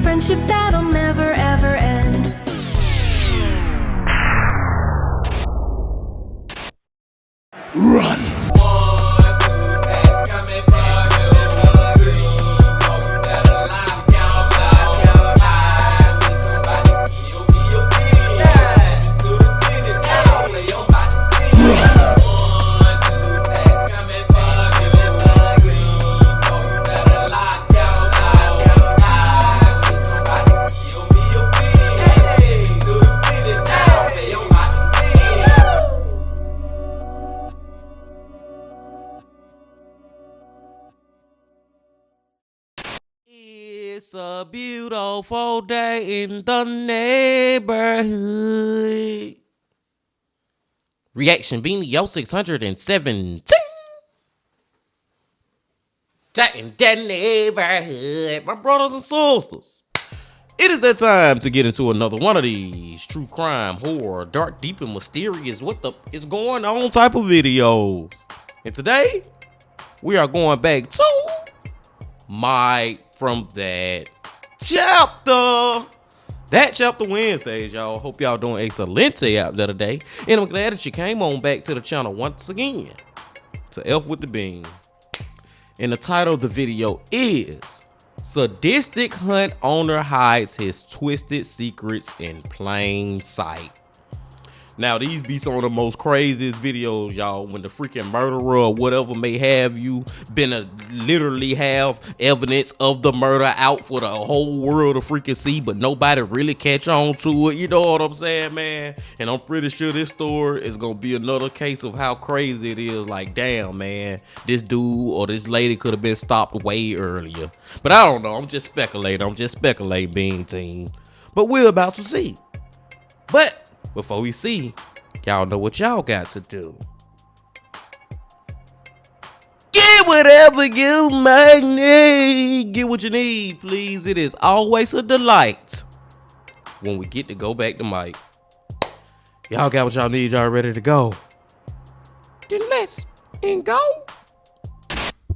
friendship that'll never ever end. Run! It's a beautiful day in the neighborhood. Reaction Beanie 0617. Day in the neighborhood. My brothers and sisters. It is that time to get into another one of these true crime, horror, dark, deep, and mysterious what the is going on type of videos. And today, we are going back to my from that chapter. That chapter Wednesdays, y'all. Hope y'all doing excelente out there today. And I'm glad that you came on back to the channel once again to F with the Bean. And the title of the video is Sadistic Hunt Owner Hides His Twisted Secrets in Plain Sight. Now, these be some of the most craziest videos, y'all, when the freaking murderer or whatever may have you been literally have evidence of the murder out for the whole world to freaking see, but nobody really catch on to it. You know what I'm saying, man? And I'm pretty sure this story is going to be another case of how crazy it is. Like, damn, man, this dude or this lady could have been stopped way earlier. But I don't know. I'm just speculating, Bean Team. But we're about to see. But before we see, y'all know what y'all got to do. Get whatever you might need. Get what you need, please. It is always a delight when we get to go back to Mike. Y'all got what y'all need. Y'all ready to go? Then let's go.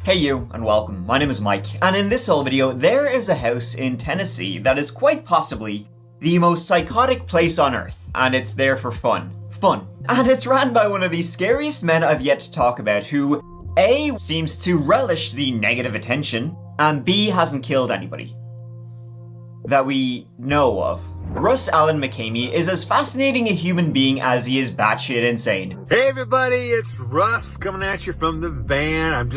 Hey you, and welcome. My name is Mike, and in this whole video, there is a house in Tennessee that is quite possibly the most psychotic place on earth, and it's there for fun. And it's ran by one of the scariest men I've yet to talk about, who A, seems to relish the negative attention, and B, hasn't killed anybody that we know of. Russ Allen McKamey is as fascinating a human being as he is batshit insane. Hey everybody, it's Russ coming at you from the van.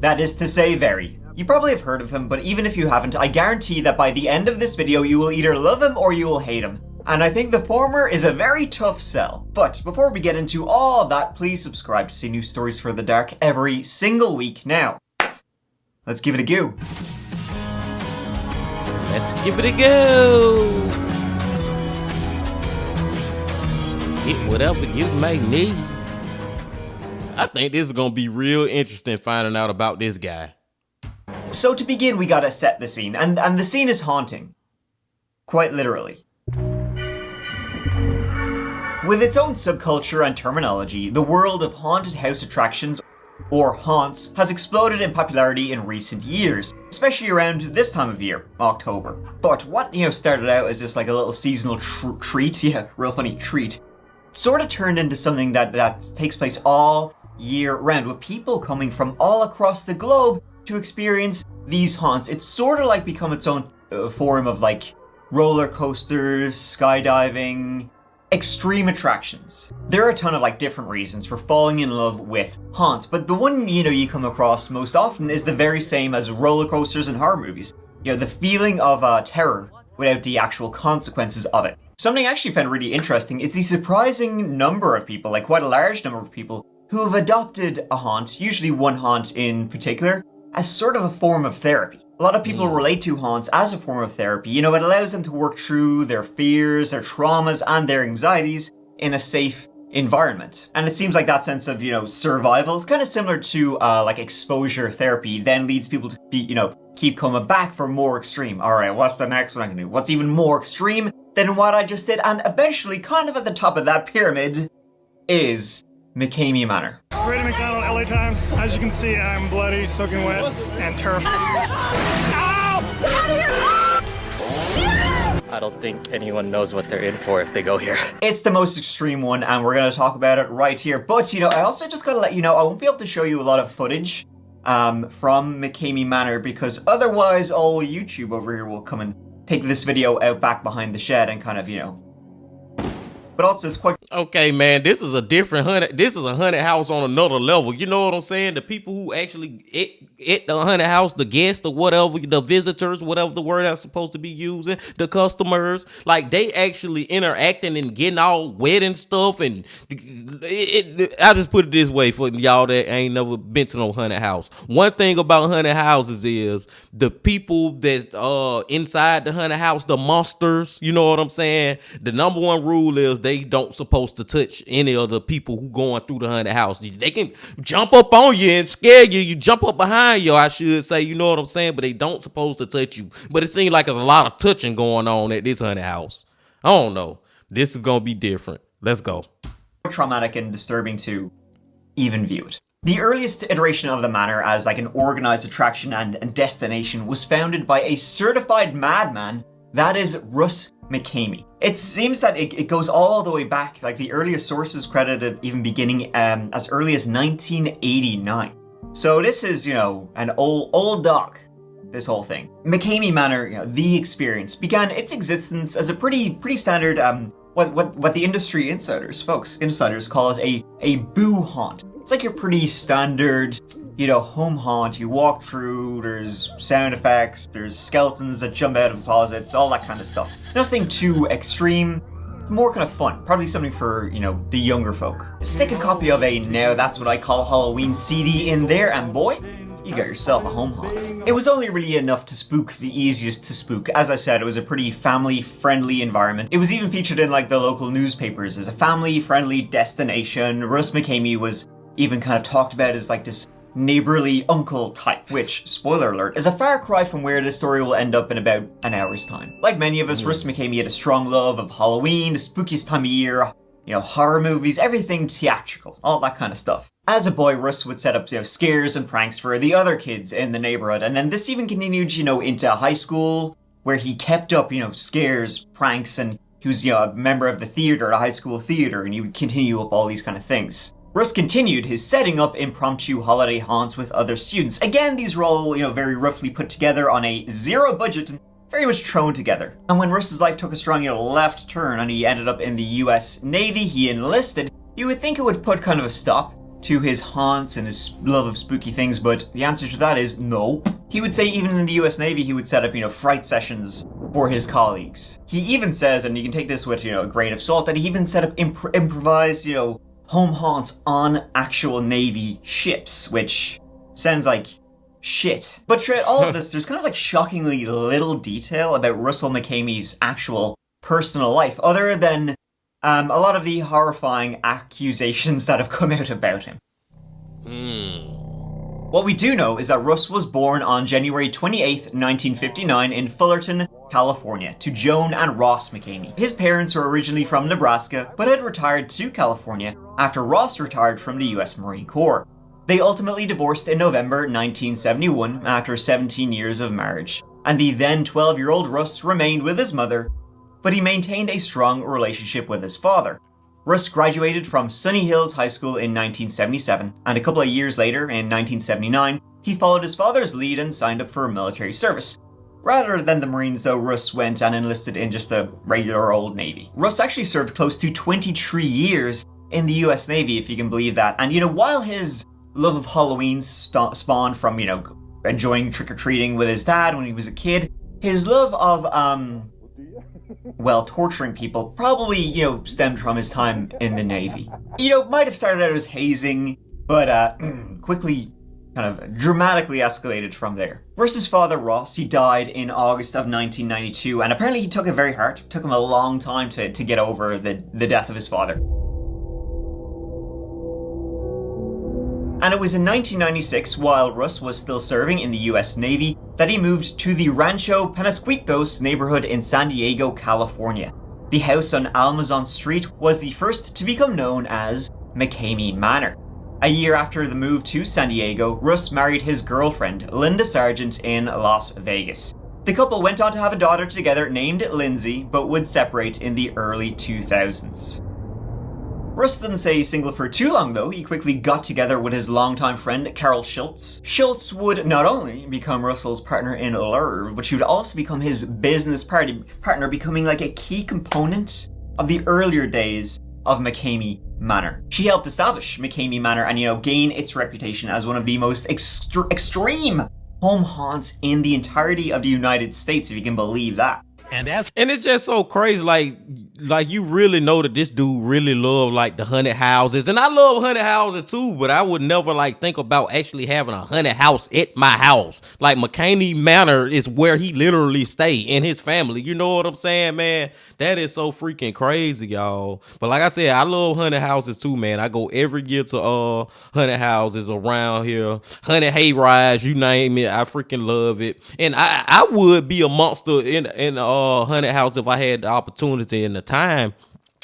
That is to say, very. You probably have heard of him, but even if you haven't, I guarantee that by the end of this video, you will either love him or you will hate him. And I think the former is a very tough sell. But before we get into all of that, please subscribe to see new stories for the dark every single week. Now, let's give it a go. Let's give it a go. Get whatever you may need. I think this is going to be real interesting finding out about this guy. So to begin, we gotta set the scene, and the scene is haunting. Quite literally. With its own subculture and terminology, the world of haunted house attractions, or haunts, has exploded in popularity in recent years, especially around this time of year, October. But what, started out as just like a little seasonal treat, yeah, real funny treat, sort of turned into something that takes place all year round, with people coming from all across the globe to experience these haunts. It's sort of like become its own form of like roller coasters, skydiving, extreme attractions. There are a ton of like different reasons for falling in love with haunts, but the one you come across most often is the very same as roller coasters and horror movies. The feeling of terror without the actual consequences of it. Something I actually found really interesting is the surprising number of people, like quite a large number of people, who have adopted a haunt, usually one haunt in particular, as sort of a form of therapy. A lot of people relate to haunts as a form of therapy. It allows them to work through their fears, their traumas, and their anxieties in a safe environment. And it seems like that sense of, survival, kind of similar to like exposure therapy, then leads people to be, keep coming back for more extreme. All right, what's the next one I can do? What's even more extreme than what I just did? And eventually, kind of at the top of that pyramid, is McKamey Manor. Brady McDonald, LA Times. As you can see, I'm bloody, soaking wet, and terrified. Ow! Get out of here! I don't think anyone knows what they're in for if they go here. It's the most extreme one, and we're going to talk about it right here. But, you know, I also just got to let you know, I won't be able to show you a lot of footage from McCamey Manor, because otherwise all YouTube over here will come and take this video out back behind the shed and kind of, you know. But also it's quite... Okay, man, this is a different haunted. This is a haunted house on another level. You know what I'm saying? The people who actually at the haunted house, the guests or whatever, the visitors, whatever the word I'm supposed to be using, the customers, like they actually interacting and getting all wet and stuff. And I just put it this way for y'all that ain't never been to no haunted house. One thing about haunted houses is the people that's inside the haunted house, the monsters. You know what I'm saying? The number one rule is they don't supposed to touch any of the people who going through the haunted house. They can jump up on you and scare you. You jump up behind you, I should say. You know what I'm saying? But they don't supposed to touch you. But it seems like there's a lot of touching going on at this haunted house. I don't know. This is gonna be different. Let's go. Traumatic and disturbing to even view it. The earliest iteration of the manor as like an organized attraction and destination was founded by a certified madman, that is Russ McCamey. It seems that it goes all the way back, like the earliest sources credited even beginning as early as 1989. So this is, you know, an old dog, this whole thing. McCamey Manor, you know, the experience, began its existence as a pretty standard, what the industry insiders call it a boo haunt. It's like your pretty standard, you know, home haunt. You walk through, there's sound effects, there's skeletons that jump out of closets, all that kind of stuff. Nothing too extreme, more kind of fun. Probably something for, you know, the younger folk. Stick a copy of a Now That's What I Call Halloween CD in there, and boy, you got yourself a home haunt. It was only really enough to spook the easiest to spook. As I said, it was a pretty family-friendly environment. It was even featured in like the local newspapers as a family-friendly destination. Russ McCamey was even kind of talked about as like this neighborly uncle type, which, spoiler alert, is a far cry from where this story will end up in about an hour's time. Like many of us, Russ McCamey had a strong love of Halloween, the spookiest time of year, you know, horror movies, everything theatrical, all that kind of stuff. As a boy, Russ would set up, you know, scares and pranks for the other kids in the neighborhood, and then this even continued, you know, into high school, where he kept up, you know, scares, pranks, and he was, you know, a member of the theater, the high school theater, and he would continue up all these kind of things. Russ continued his setting up impromptu holiday haunts with other students. Again, these were all, you know, very roughly put together on a zero budget and very much thrown together. And when Russ's life took a strong, you know, left turn and he ended up in the US Navy, he enlisted, you would think it would put kind of a stop to his haunts and his love of spooky things, but the answer to that is no. He would say even in the US Navy, he would set up, you know, fright sessions for his colleagues. He even says, and you can take this with, you know, a grain of salt, that he even set up improvised, you know, home haunts on actual Navy ships, which sounds like shit. But throughout all of this, there's kind of like shockingly little detail about Russell McCamey's actual personal life, other than a lot of the horrifying accusations that have come out about him. What we do know is that Russ was born on January 28th, 1959 in Fullerton, California, to Joan and Ross McCamey. His parents were originally from Nebraska, but had retired to California after Ross retired from the US Marine Corps. They ultimately divorced in November 1971 after 17 years of marriage, and the then 12-year-old Russ remained with his mother, but he maintained a strong relationship with his father. Russ graduated from Sunny Hills High School in 1977, and a couple of years later, in 1979, he followed his father's lead and signed up for military service. Rather than the Marines though, Russ went and enlisted in just a regular old Navy. Russ actually served close to 23 years in the US Navy, if you can believe that. And you know, while his love of Halloween spawned from, you know, enjoying trick-or-treating with his dad when he was a kid, his love of, well, torturing people probably, you know, stemmed from his time in the Navy. You know, might have started out as hazing, but quickly kind of dramatically escalated from there. Russ's father, Ross, he died in August of 1992, and apparently he took it very hard. It took him a long time to get over the death of his father. And it was in 1996, while Russ was still serving in the US Navy, that he moved to the Rancho Penasquitos neighborhood in San Diego, California. The house on Almazon Street was the first to become known as McCamey Manor. A year after the move to San Diego, Russ married his girlfriend, Linda Sargent, in Las Vegas. The couple went on to have a daughter together named Lindsay, but would separate in the early 2000s. Russ didn't stay single for too long though. He quickly got together with his longtime friend Carol Schultz. Schultz would not only become Russell's partner in Lurv, but she would also become his business partner, becoming like a key component of the earlier days of McCamey Manor. She helped establish McCamey Manor and, gain its reputation as one of the most extreme home haunts in the entirety of the United States, if you can believe that. And it's just so crazy, like you really know that this dude really loved like the haunted houses, and I love haunted houses too, but I would never like think about actually having a haunted house at my house. Like McCamey Manor is where he literally stay and his family. You know what I'm saying, man? That is so freaking crazy, y'all. But like I said, I love haunted houses too, man. I go every year to haunted houses around here, haunted hay rides, you name it. I freaking love it, and I would be a monster in haunted house if I had the opportunity and the time.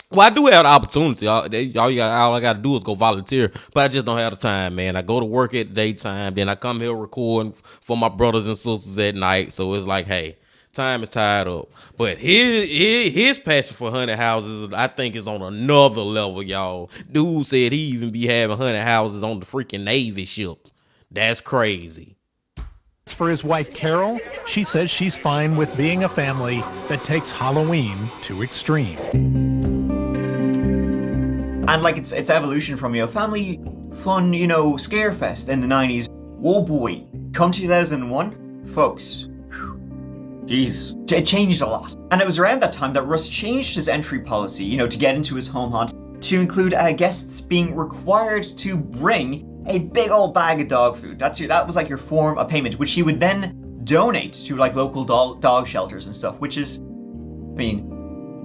Well, I do have the opportunity. All I got to do is go volunteer, but I just don't have the time, man. I go to work at daytime, then I come here recording for my brothers and sisters at night. So it's like, hey, time is tied up. But his passion for haunted houses, I think, is on another level, y'all. Dude said he even be having haunted houses on the freaking Navy ship. That's crazy. For his wife Carol, she says she's fine with being a family that takes Halloween to extreme. And like it's evolution from family fun, scare fest in the 90s. Oh boy, come 2001, folks. Jeez, it changed a lot. And it was around that time that Russ changed his entry policy, to get into his home haunt, to include guests being required to bring a big old bag of dog food. That was like your form of payment, which he would then donate to like local dog shelters and stuff, which is,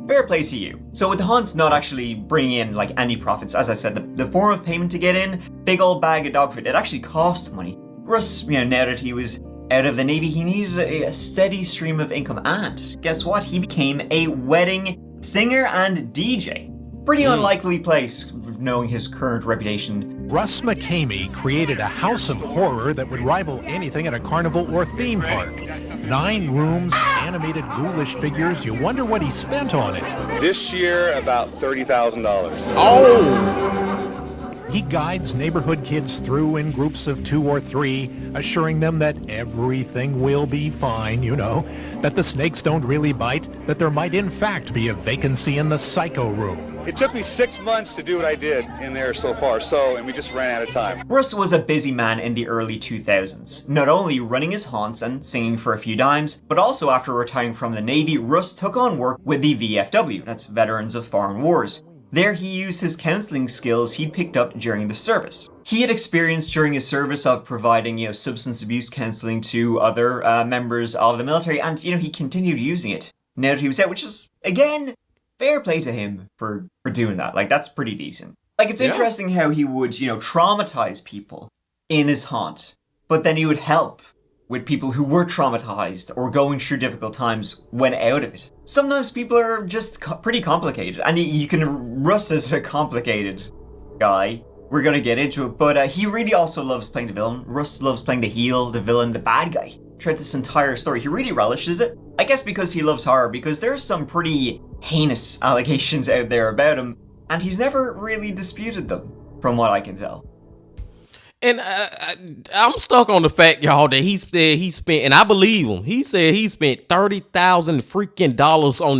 fair play to you. So with the haunts not actually bringing in like any profits, as I said, the form of payment to get in, big old bag of dog food, it actually cost money. Russ, now that he was out of the Navy, he needed a steady stream of income, and guess what? He became a wedding singer and DJ. Pretty unlikely place, knowing his current reputation. Russ McCamey created a house of horror that would rival anything at a carnival or theme park. 9 rooms, animated ghoulish figures. You wonder what he spent on it. This year, about $30,000. Oh! He guides neighborhood kids through in groups of 2 or 3, assuring them that everything will be fine, that the snakes don't really bite, that there might in fact be a vacancy in the psycho room. It took me 6 months to do what I did in there so far, and we just ran out of time. Russ was a busy man in the early 2000s, not only running his haunts and singing for a few dimes, but also after retiring from the Navy, Russ took on work with the VFW, that's Veterans of Foreign Wars. There he used his counseling skills he'd picked up during the service. He had experience during his service of providing, substance abuse counseling to other members of the military, and, he continued using it now that he was out, which is, again, fair play to him for doing that. Like, that's pretty decent. Like, it's interesting how he would, traumatize people in his haunt, but then he would help with people who were traumatized or going through difficult times when out of it. Sometimes people are just pretty complicated, and Russ is a complicated guy. We're gonna get into it, but he really also loves playing the villain. Russ loves playing the heel, the villain, the bad guy throughout this entire story. He really relishes it. I guess because he loves horror, because there's some pretty heinous allegations out there about him, and he's never really disputed them, from what I can tell. And I'm stuck on the fact, y'all, that he spent, and I believe him. He said he spent $30,000 freaking dollars on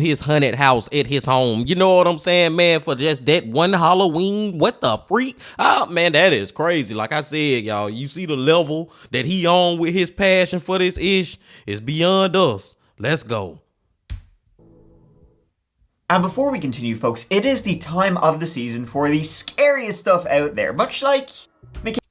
his haunted house at his home. You know what I'm saying, man? For just that one Halloween, what the freak? Oh man, that is crazy. Like I said, y'all, you see the level that he on with his passion for this ish is beyond us. Let's go. And before we continue, folks, it is the time of the season for the scariest stuff out there, much like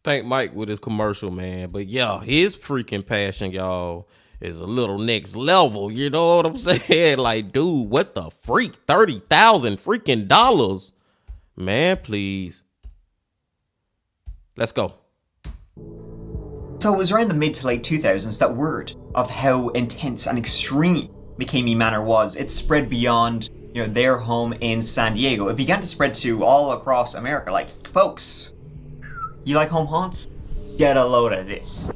Thank Mike with his commercial, man. But yeah, his freaking passion, y'all, is a little next level. You know what I'm saying? Like, dude, what the freak? 30,000 freaking dollars. Man, please. Let's go. So it was around the mid to late 2000s that word of how intense and extreme McCamey Manor was. It spread beyond, their home in San Diego. It began to spread to all across America. Like, folks, you like home haunts? Get a load of this.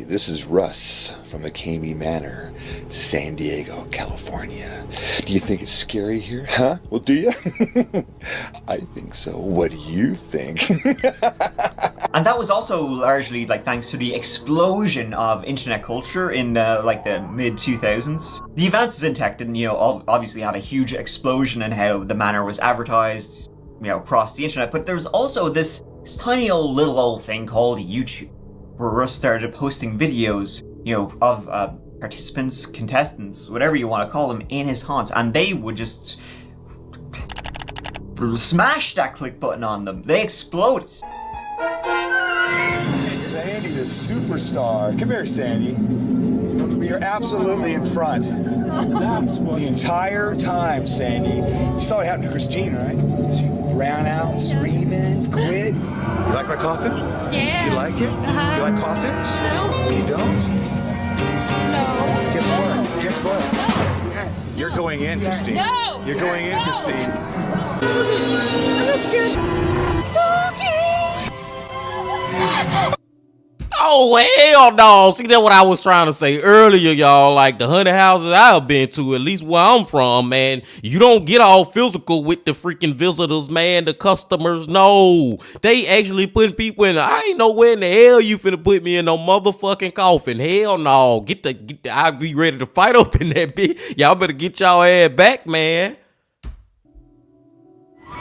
this is Russ from McCamey Manor, San Diego, California. Do you think it's scary here? Huh? Well, do you? I think so. What do you think? And that was also largely like thanks to the explosion of internet culture in like the mid 2000s. The advances in tech didn't, obviously had a huge explosion in how the manor was advertised, across the internet. But there was also this tiny little old thing called YouTube, where Russ started posting videos, of participants, contestants, whatever you want to call them, in his haunts, and they would just smash that click button on them. They exploded. Sandy, the superstar. Come here, Sandy. You're absolutely in front. The entire time, Sandy. You saw what happened to Christine, right? She ran out screaming, quit. You like my coffin? Yeah. You like it? Uh-huh. You like coffins? No. You don't? No. Guess what? Guess what? You're going in, Christine. No. You're going in, Christine. Oh, hell no. See, that's what I was trying to say earlier, y'all. Like, the 100 houses I've been to, at least where I'm from, man, you don't get all physical with the freaking visitors, man. The customers, no. They actually putting people in. I ain't know where in the hell you finna put me in no motherfucking coffin. Hell no. Get the I'll be ready to fight up in that bitch. Y'all better get y'all ass back, man.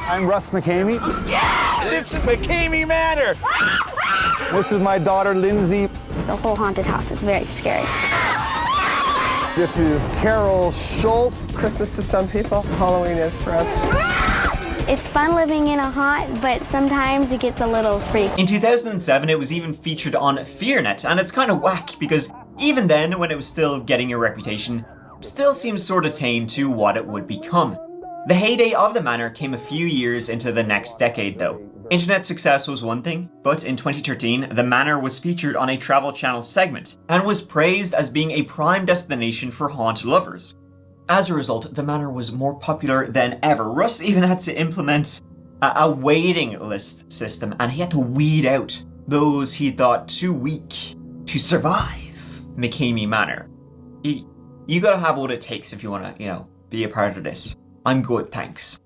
I'm Russ McCamey. I'm scared! This is McCamey Manor! This is my daughter, Lindsay. The whole haunted house is very scary. This is Carol Schultz. Christmas to some people, Halloween is for us. It's fun living in a haunt, but sometimes it gets a little freaky. In 2007, it was even featured on FearNet, and it's kind of whack because even then, when it was still getting a reputation, still seems sort of tame to what it would become. The heyday of the manor came a few years into the next decade though. Internet success was one thing, but in 2013, the manor was featured on a Travel Channel segment and was praised as being a prime destination for haunt lovers. As a result, the manor was more popular than ever. Russ even had to implement a waiting list system, and he had to weed out those he thought too weak to survive McCamey Manor. You gotta have what it takes if you wanna, be a part of this. I'm good, thanks.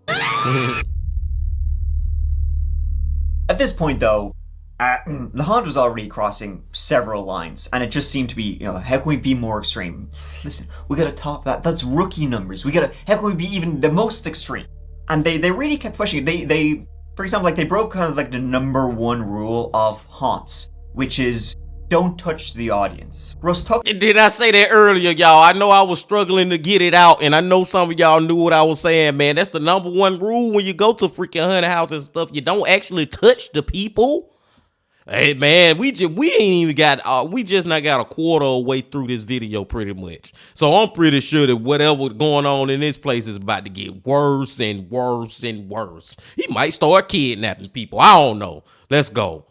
At this point though, the haunt was already crossing several lines, and it just seemed to be, how can we be more extreme? Listen, we gotta top that. That's rookie numbers. How can we be even the most extreme? And they really kept pushing it. They, for example, like they broke kind of like the number one rule of haunts, which is don't touch the audience. Russ took. Did I say that earlier, y'all? I know I was struggling to get it out, and I know some of y'all knew what I was saying, man. That's the number one rule when you go to freaking haunted house and stuff. You don't actually touch the people. Hey, man, we ain't even got, we just not got a quarter of the way through this video pretty much. So I'm pretty sure that whatever's going on in this place is about to get worse and worse and worse. He might start kidnapping people. I don't know. Let's go.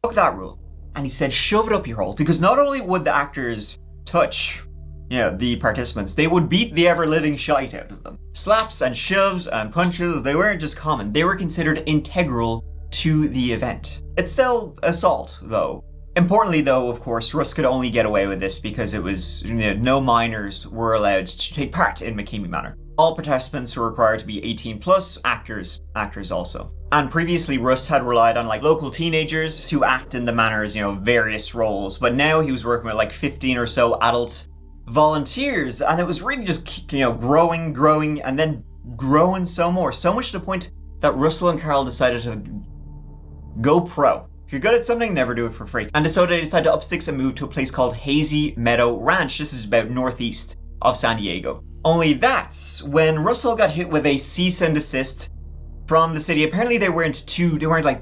Took that rule. And he said, shove it up your hole. Because not only would the actors touch, the participants, they would beat the ever-living shite out of them. Slaps and shoves and punches, they weren't just common. They were considered integral to the event. It's still assault, though. Importantly, though, of course, Russ could only get away with this because it was, no minors were allowed to take part in McCamey Manor. All participants were required to be 18 plus, actors also. And previously, Russ had relied on local teenagers to act in the manor's, various roles. But now he was working with 15 or so adult volunteers, and it was really just, growing, and then growing so much to the point that Russell and Carol decided to go pro. If you're good at something, never do it for free. And so they decided to up sticks and move to a place called Hazy Meadow Ranch. This is about northeast of San Diego. Only that's when Russell got hit with a cease and desist from the city. Apparently they weren't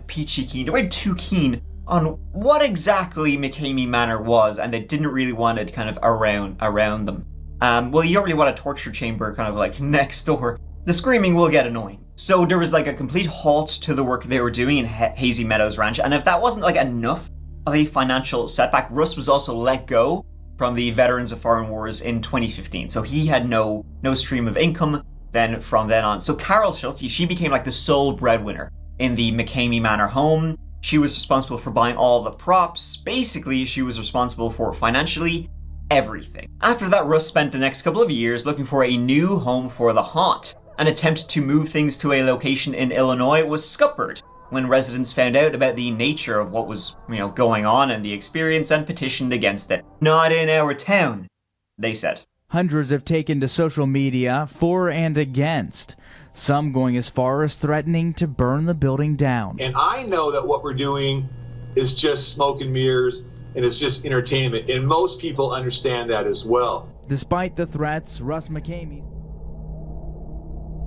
peachy keen. They weren't too keen on what exactly McCamey Manor was, and they didn't really want it kind of around them. Well, you don't really want a torture chamber kind of next door. The screaming will get annoying. So there was a complete halt to the work they were doing in Hazy Meadows Ranch, and if that wasn't enough of a financial setback, Russ was also let go from the Veterans of Foreign Wars in 2015. So he had no stream of income from then on. So Carol Schultz, she became the sole breadwinner in the McCamey Manor home. She was responsible for buying all the props. Basically, she was responsible for financially everything. After that, Russ spent the next couple of years looking for a new home for the haunt. An attempt to move things to a location in Illinois was scuppered when residents found out about the nature of what was, going on in the experience and petitioned against it. Not in our town, they said. Hundreds have taken to social media for and against, some going as far as threatening to burn the building down. And I know that what we're doing is just smoke and mirrors and it's just entertainment, and most people understand that as well. Despite the threats, Russ McCamey.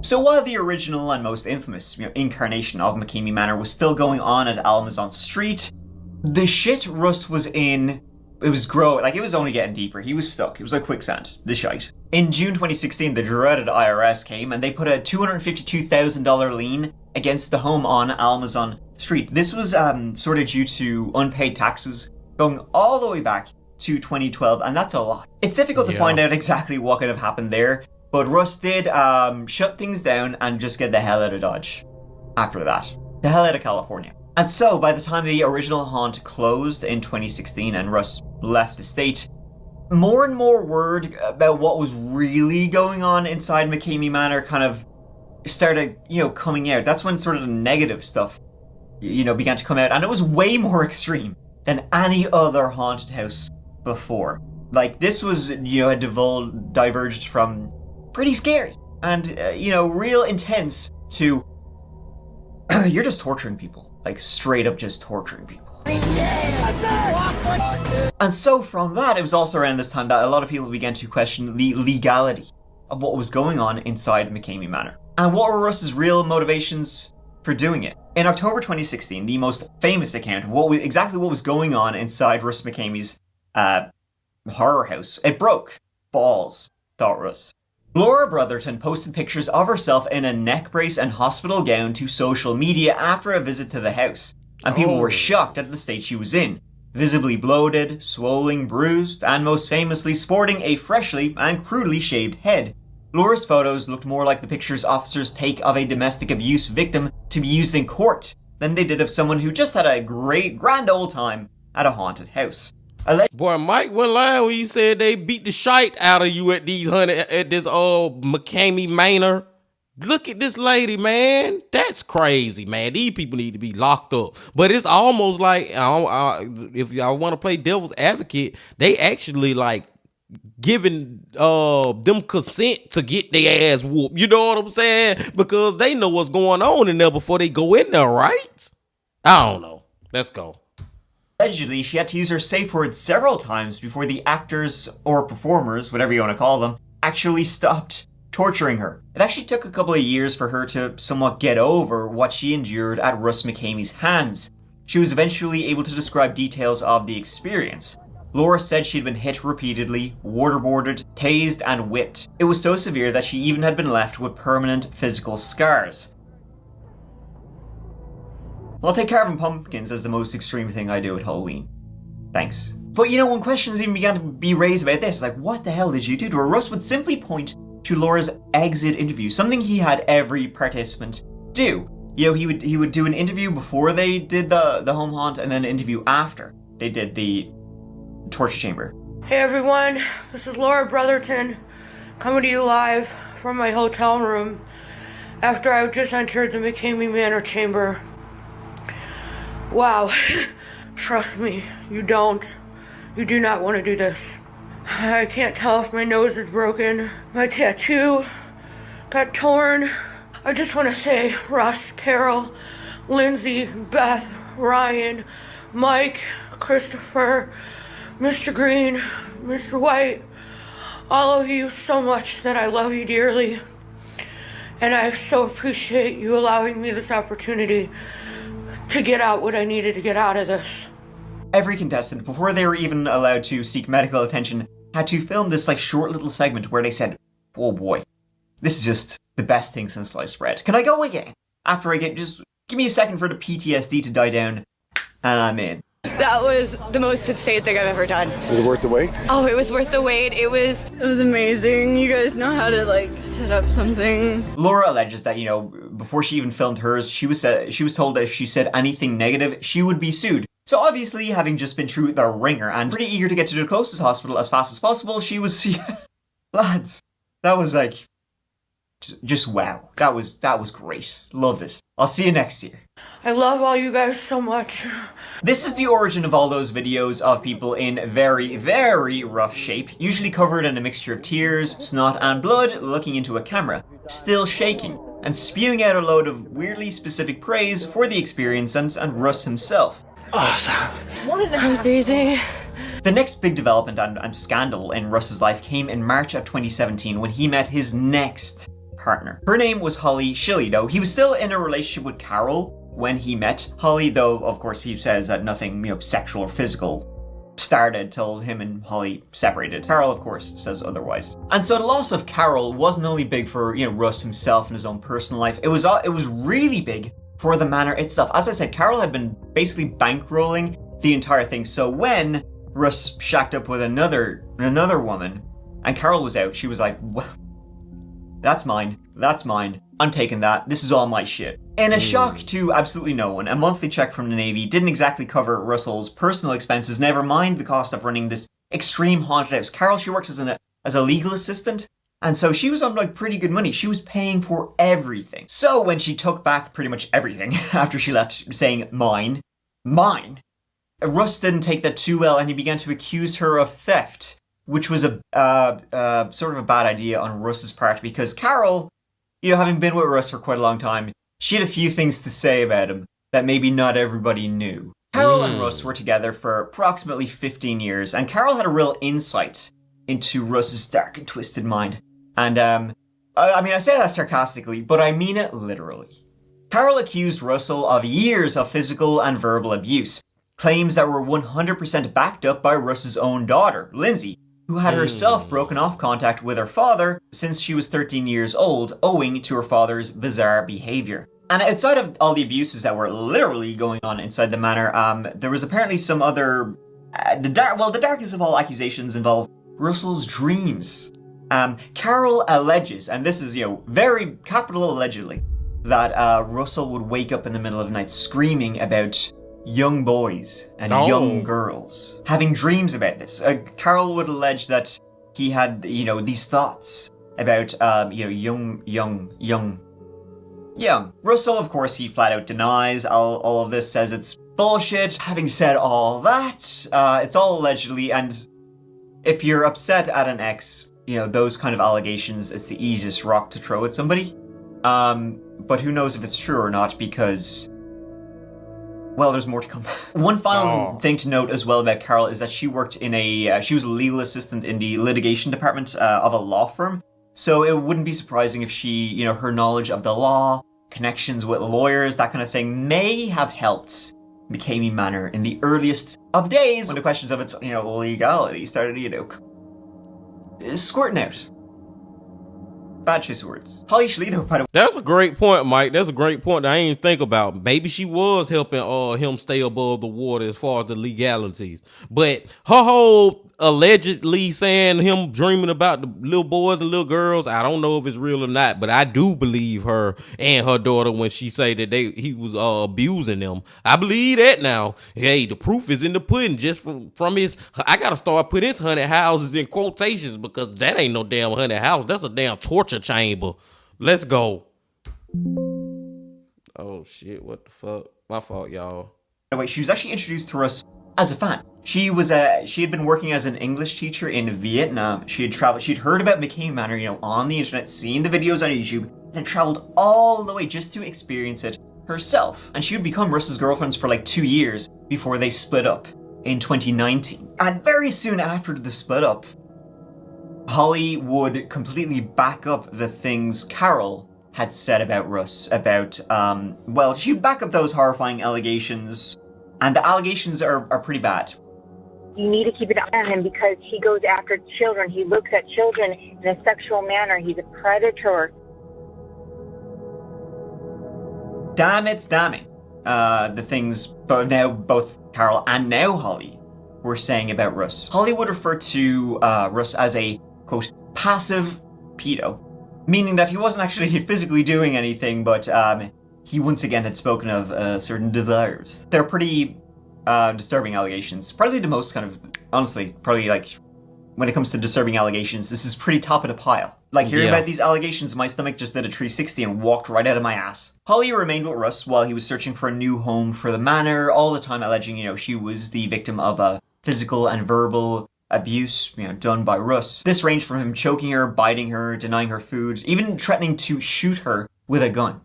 So while the original and most infamous incarnation of McCamey Manor was still going on at Almazon Street, the shit Russ was in, it was growing, it was only getting deeper. He was stuck. It was like quicksand, the shite. In June 2016, the dreaded IRS came and they put a $252,000 lien against the home on Almazon Street. This was sort of due to unpaid taxes going all the way back to 2012, and that's a lot. It's difficult to find out exactly what could have happened there, but Russ did shut things down and just get the hell out of Dodge after that. The hell out of California. And so, by the time the original haunt closed in 2016 and Russ left the state, more and more word about what was really going on inside McCamey Manor kind of started, coming out. That's when sort of the negative stuff, began to come out. And it was way more extreme than any other haunted house before. This was, had diverged from pretty scary and, real intense to you're just torturing people. Straight up just torturing people. And so from that, it was also around this time that a lot of people began to question the legality of what was going on inside McCamey Manor. And what were Russ's real motivations for doing it? In October 2016, the most famous account of exactly what was going on inside Russ McCamey's horror house, it broke. Balls, thought Russ. Laura Brotherton posted pictures of herself in a neck brace and hospital gown to social media after a visit to the house, and people were shocked at the state she was in. Visibly bloated, swollen, bruised, and most famously sporting a freshly and crudely shaved head. Laura's photos looked more like the pictures officers take of a domestic abuse victim to be used in court than they did of someone who just had a grand old time at a haunted house. Boy, Mike went lying when he said they beat the shite out of you at this McCamey Manor. Look at this lady, man. That's crazy, man. These people need to be locked up. But it's almost like, if y'all want to play devil's advocate, they actually giving them consent to get their ass whooped. You know what I'm saying? Because they know what's going on in there before they go in there, right? I don't know. Let's go. Allegedly, she had to use her safe word several times before the actors or performers, whatever you want to call them, actually stopped torturing her. It actually took a couple of years for her to somewhat get over what she endured at Russ McCamey's hands. She was eventually able to describe details of the experience. Laura said she'd been hit repeatedly, waterboarded, tased, and whipped. It was so severe that she even had been left with permanent physical scars. I'll take carving pumpkins as the most extreme thing I do at Halloween. Thanks. But when questions even began to be raised about this, what the hell did you do to her? Russ would simply point to Laura's exit interview, something he had every participant do. He would do an interview before they did the home haunt and then an interview after they did the torture chamber. Hey everyone, this is Laura Brotherton coming to you live from my hotel room after I just entered the McCamey Manor chamber. Wow, trust me, you do not want to do this. I can't tell if my nose is broken, my tattoo got torn. I just want to say, Russ, Carol, Lindsay, Beth, Ryan, Mike, Christopher, Mr. Green, Mr. White, all of you so much that I love you dearly. And I so appreciate you allowing me this opportunity to get out what I needed to get out of this. Every contestant, before they were even allowed to seek medical attention, had to film this short little segment where they said, oh boy, this is just the best thing since sliced bread. Can I go again? After just give me a second for the PTSD to die down, and I'm in. That was the most insane thing I've ever done. Was it worth the wait? Oh, it was worth the wait. It was amazing. You guys know how to set up something. Laura alleges that, before she even filmed hers, she was told that if she said anything negative, she would be sued. So obviously, having just been through the ringer and pretty eager to get to the closest hospital as fast as possible, she was... Lads, that was like... Just wow. That was great. Loved it. I'll see you next year. I love all you guys so much. This is the origin of all those videos of people in very, very rough shape, usually covered in a mixture of tears, snot and blood, looking into a camera, still shaking, and spewing out a load of weirdly specific praise for the experience and Russ himself. Awesome. I'm crazy. The next big development and scandal in Russ's life came in March of 2017 when he met his next partner. Her name was Holly Shilley, though. He was still in a relationship with Carol when he met Holly, though of course he says that nothing, sexual or physical started till him and Holly separated. Carol, of course, says otherwise. And so the loss of Carol wasn't only big for, Russ himself and his own personal life, it was really big for the manor itself. As I said, Carol had been basically bankrolling the entire thing, so when Russ shacked up with another woman and Carol was out, she was like, well, that's mine, I'm taking that, this is all my shit. In a shock to absolutely no one, a monthly check from the Navy didn't exactly cover Russell's personal expenses, never mind the cost of running this extreme haunted house. Carol, she worked as a legal assistant, and so she was on pretty good money. She was paying for everything. So when she took back pretty much everything after she left, saying mine, Russ didn't take that too well and he began to accuse her of theft, which was a sort of a bad idea on Russ's part because Carol, having been with Russ for quite a long time, she had a few things to say about him that maybe not everybody knew. Carol and Russ were together for approximately 15 years, and Carol had a real insight into Russ's dark and twisted mind. And, I say that sarcastically, but I mean it literally. Carol accused Russell of years of physical and verbal abuse, claims that were 100% backed up by Russ's own daughter, Lindsay, who had herself broken off contact with her father since she was 13 years old, owing to her father's bizarre behavior. And outside of all the abuses that were literally going on inside the manor, there was apparently some other... the darkest of all accusations involved Russell's dreams. Carol alleges, and this is, very capital allegedly, that Russell would wake up in the middle of the night screaming about young boys and young girls, having dreams about this. Carol would allege that he had, these thoughts about, young. Russell, of course, he flat out denies all of this, says it's bullshit. Having said all that, it's all allegedly, and if you're upset at an ex, those kind of allegations, it's the easiest rock to throw at somebody. But who knows if it's true or not, because, well, there's more to come. One final thing to note as well about Carol is that she worked in she was a legal assistant in the litigation department of a law firm. So it wouldn't be surprising if she, her knowledge of the law, connections with lawyers, that kind of thing, may have helped McCamey Manor in the earliest of days when the questions of its, legality started, squirting out. Bad choice of words. Holly Shilley, by the way. That's a great point, Mike. That's a great point that I didn't think about. Maybe she was helping him stay above the water as far as the legalities. But her whole allegedly saying him dreaming about the little boys and little girls, I don't know if it's real or not, but I do believe her and her daughter when she say that he was abusing them. I believe that now. Hey, the proof is in the pudding. Just from his, I gotta start putting his haunted houses in quotations because that ain't no damn haunted house. That's a damn torture chamber. Let's go. Oh shit, what the fuck? My fault, y'all. By the way, she was actually introduced to us as a fan. She had been working as an English teacher in Vietnam. She'd heard about McCamey Manor, on the internet, seen the videos on YouTube, and had traveled all the way just to experience it herself. And she would become Russ's girlfriends for like 2 years before they split up in 2019. And very soon after the split up, Holly would completely back up the things Carol had said about Russ, about, she'd back up those horrifying allegations, and the allegations are pretty bad. You need to keep an eye on him because he goes after children. He looks at children in a sexual manner. He's a predator. Damn, it's damning. The things both Carol and now Holly were saying about Russ. Holly would refer to Russ as a, quote, passive pedo, meaning that he wasn't actually physically doing anything, but he once again had spoken of certain desires. They're pretty disturbing allegations. Probably the most kind of, honestly, probably like, when it comes to disturbing allegations, this is pretty top of the pile. Like, hearing about these allegations, my stomach just did a 360 and walked right out of my ass. Holly remained with Russ while he was searching for a new home for the manor, all the time alleging, she was the victim of a physical and verbal abuse, done by Russ. This ranged from him choking her, biting her, denying her food, even threatening to shoot her with a gun.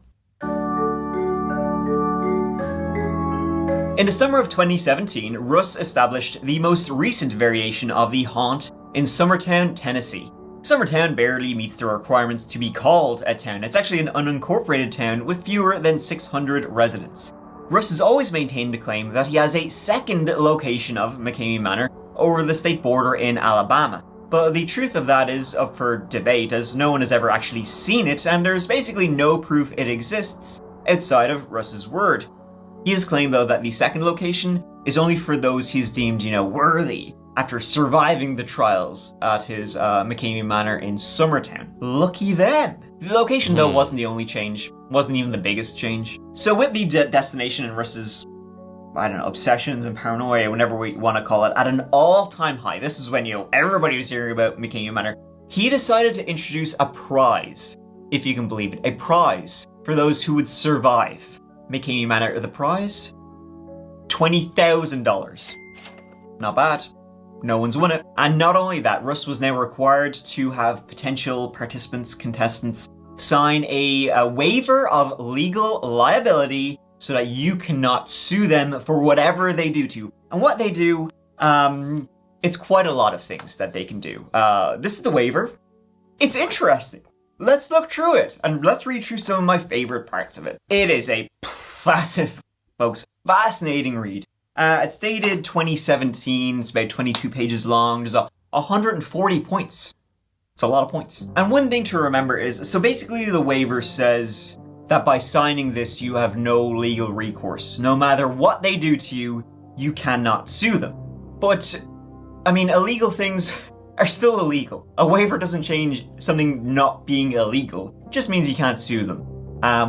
In the summer of 2017, Russ established the most recent variation of the haunt in Summertown, Tennessee. Summertown barely meets the requirements to be called a town. It's actually an unincorporated town with fewer than 600 residents. Russ has always maintained the claim that he has a second location of McCamey Manor over the state border in Alabama. But the truth of that is up for debate, as no one has ever actually seen it, and there's basically no proof it exists outside of Russ's word. He has claimed, though, that the second location is only for those he's deemed, worthy after surviving the trials at his McCamey Manor in Summertown. Lucky them! The location, though, wasn't the only change. Wasn't even the biggest change. So with the destination and Russ's, obsessions and paranoia, whatever we want to call it, at an all-time high, this is when, everybody was hearing about McCamey Manor, he decided to introduce a prize, if you can believe it, a prize for those who would survive McCamey Manor. The prize? $20,000. Not bad. No one's won it. And not only that, Russ was now required to have potential contestants, sign a waiver of legal liability so that you cannot sue them for whatever they do to you. And what they do, it's quite a lot of things that they can do. This is the waiver. It's interesting. Let's look through it, and let's read through some of my favorite parts of it. It is a fascinating read. It's dated 2017, it's about 22 pages long, there's 140 points. It's a lot of points. And one thing to remember is, so basically the waiver says that by signing this you have no legal recourse. No matter what they do to you, you cannot sue them. But, illegal things are still illegal. A waiver doesn't change something not being illegal, it just means you can't sue them.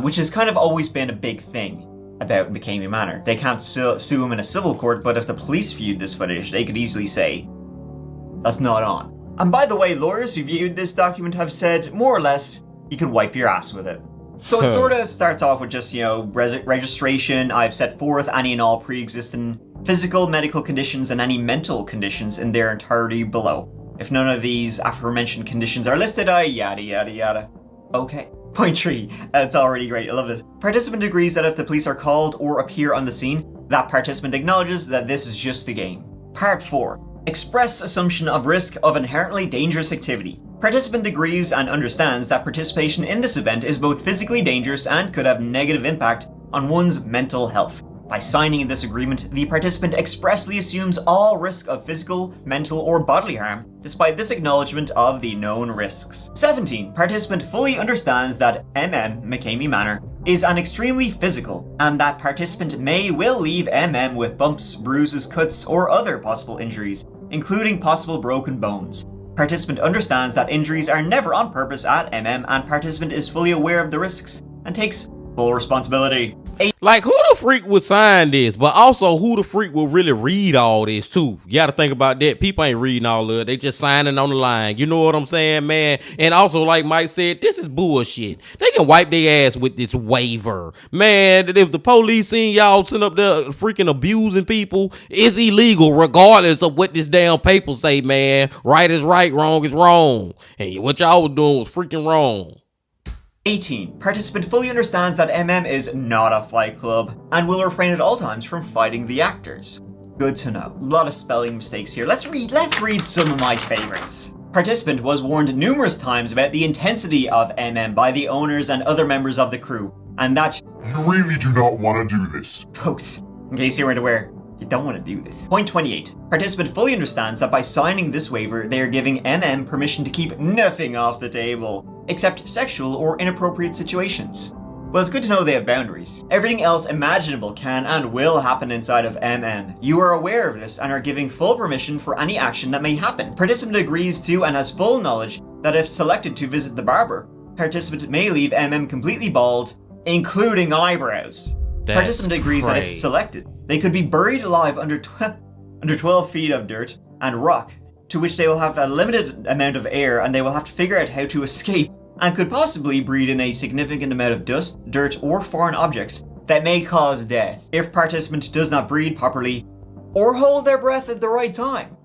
Which has kind of always been a big thing about McCamey Manor. They can't sue him in a civil court, but if the police viewed this footage, they could easily say, that's not on. And by the way, lawyers who viewed this document have said, more or less, you could wipe your ass with it. So it sort of starts off with just, registration. I've set forth any and all pre-existing physical, medical conditions and any mental conditions in their entirety below. If none of these aforementioned conditions are listed, I yada yada yada. Okay. Point 3. It's already great. I love this. Participant agrees that if the police are called or appear on the scene, that participant acknowledges that this is just a game. Part 4. Express assumption of risk of inherently dangerous activity. Participant agrees and understands that participation in this event is both physically dangerous and could have negative impact on one's mental health. By signing this agreement, the participant expressly assumes all risk of physical, mental, or bodily harm, despite this acknowledgement of the known risks. 17. Participant fully understands that McCamey Manor is an extremely physical, and that participant will leave with bumps, bruises, cuts, or other possible injuries, including possible broken bones. Participant understands that injuries are never on purpose at and participant is fully aware of the risks and takes full responsibility. Like, who the freak would sign this? But also, who the freak will really read all this, too? You gotta think about that. People ain't reading all of it. They just signing on the line. You know what I'm saying, man? And also, like Mike said, this is bullshit. They can wipe their ass with this waiver. Man, if the police seen y'all sitting up there freaking abusing people, it's illegal regardless of what this damn paper say, man. Right is right, wrong is wrong. And what y'all was doing was freaking wrong. 18. Participant fully understands that is not a fight club and will refrain at all times from fighting the actors. Good to know. A lot of spelling mistakes here. Let's read some of my favorites. Participant was warned numerous times about the intensity of by the owners and other members of the crew, and that you really do not want to do this. Folks, in case you weren't aware, you don't want to do this. Point 28. Participant fully understands that by signing this waiver, they are giving permission to keep nothing off the table, except sexual or inappropriate situations. Well, it's good to know they have boundaries. Everything else imaginable can and will happen inside of You are aware of this and are giving full permission for any action that may happen. Participant agrees to and has full knowledge that if selected to visit the barber, participant may leave MM completely bald, including eyebrows. That's Participant agrees that if crazy. selected, they could be buried alive under 12 feet of dirt and rock, to which they will have a limited amount of air and they will have to figure out how to escape, and could possibly breathe in a significant amount of dust, dirt, or foreign objects that may cause death if participant does not breathe properly or hold their breath at the right time.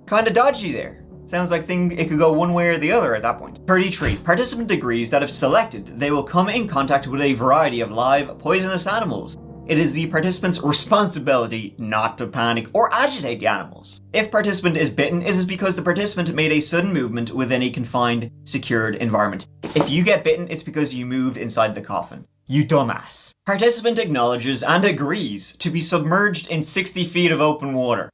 Kinda dodgy there. Sounds like it could go one way or the other at that point. 33. Participant agrees that if selected, they will come in contact with a variety of live, poisonous animals. It is the participant's responsibility not to panic or agitate the animals. If participant is bitten, it is because the participant made a sudden movement within a confined, secured environment. If you get bitten, it's because you moved inside the coffin. You dumbass. Participant acknowledges and agrees to be submerged in 60 feet of open water.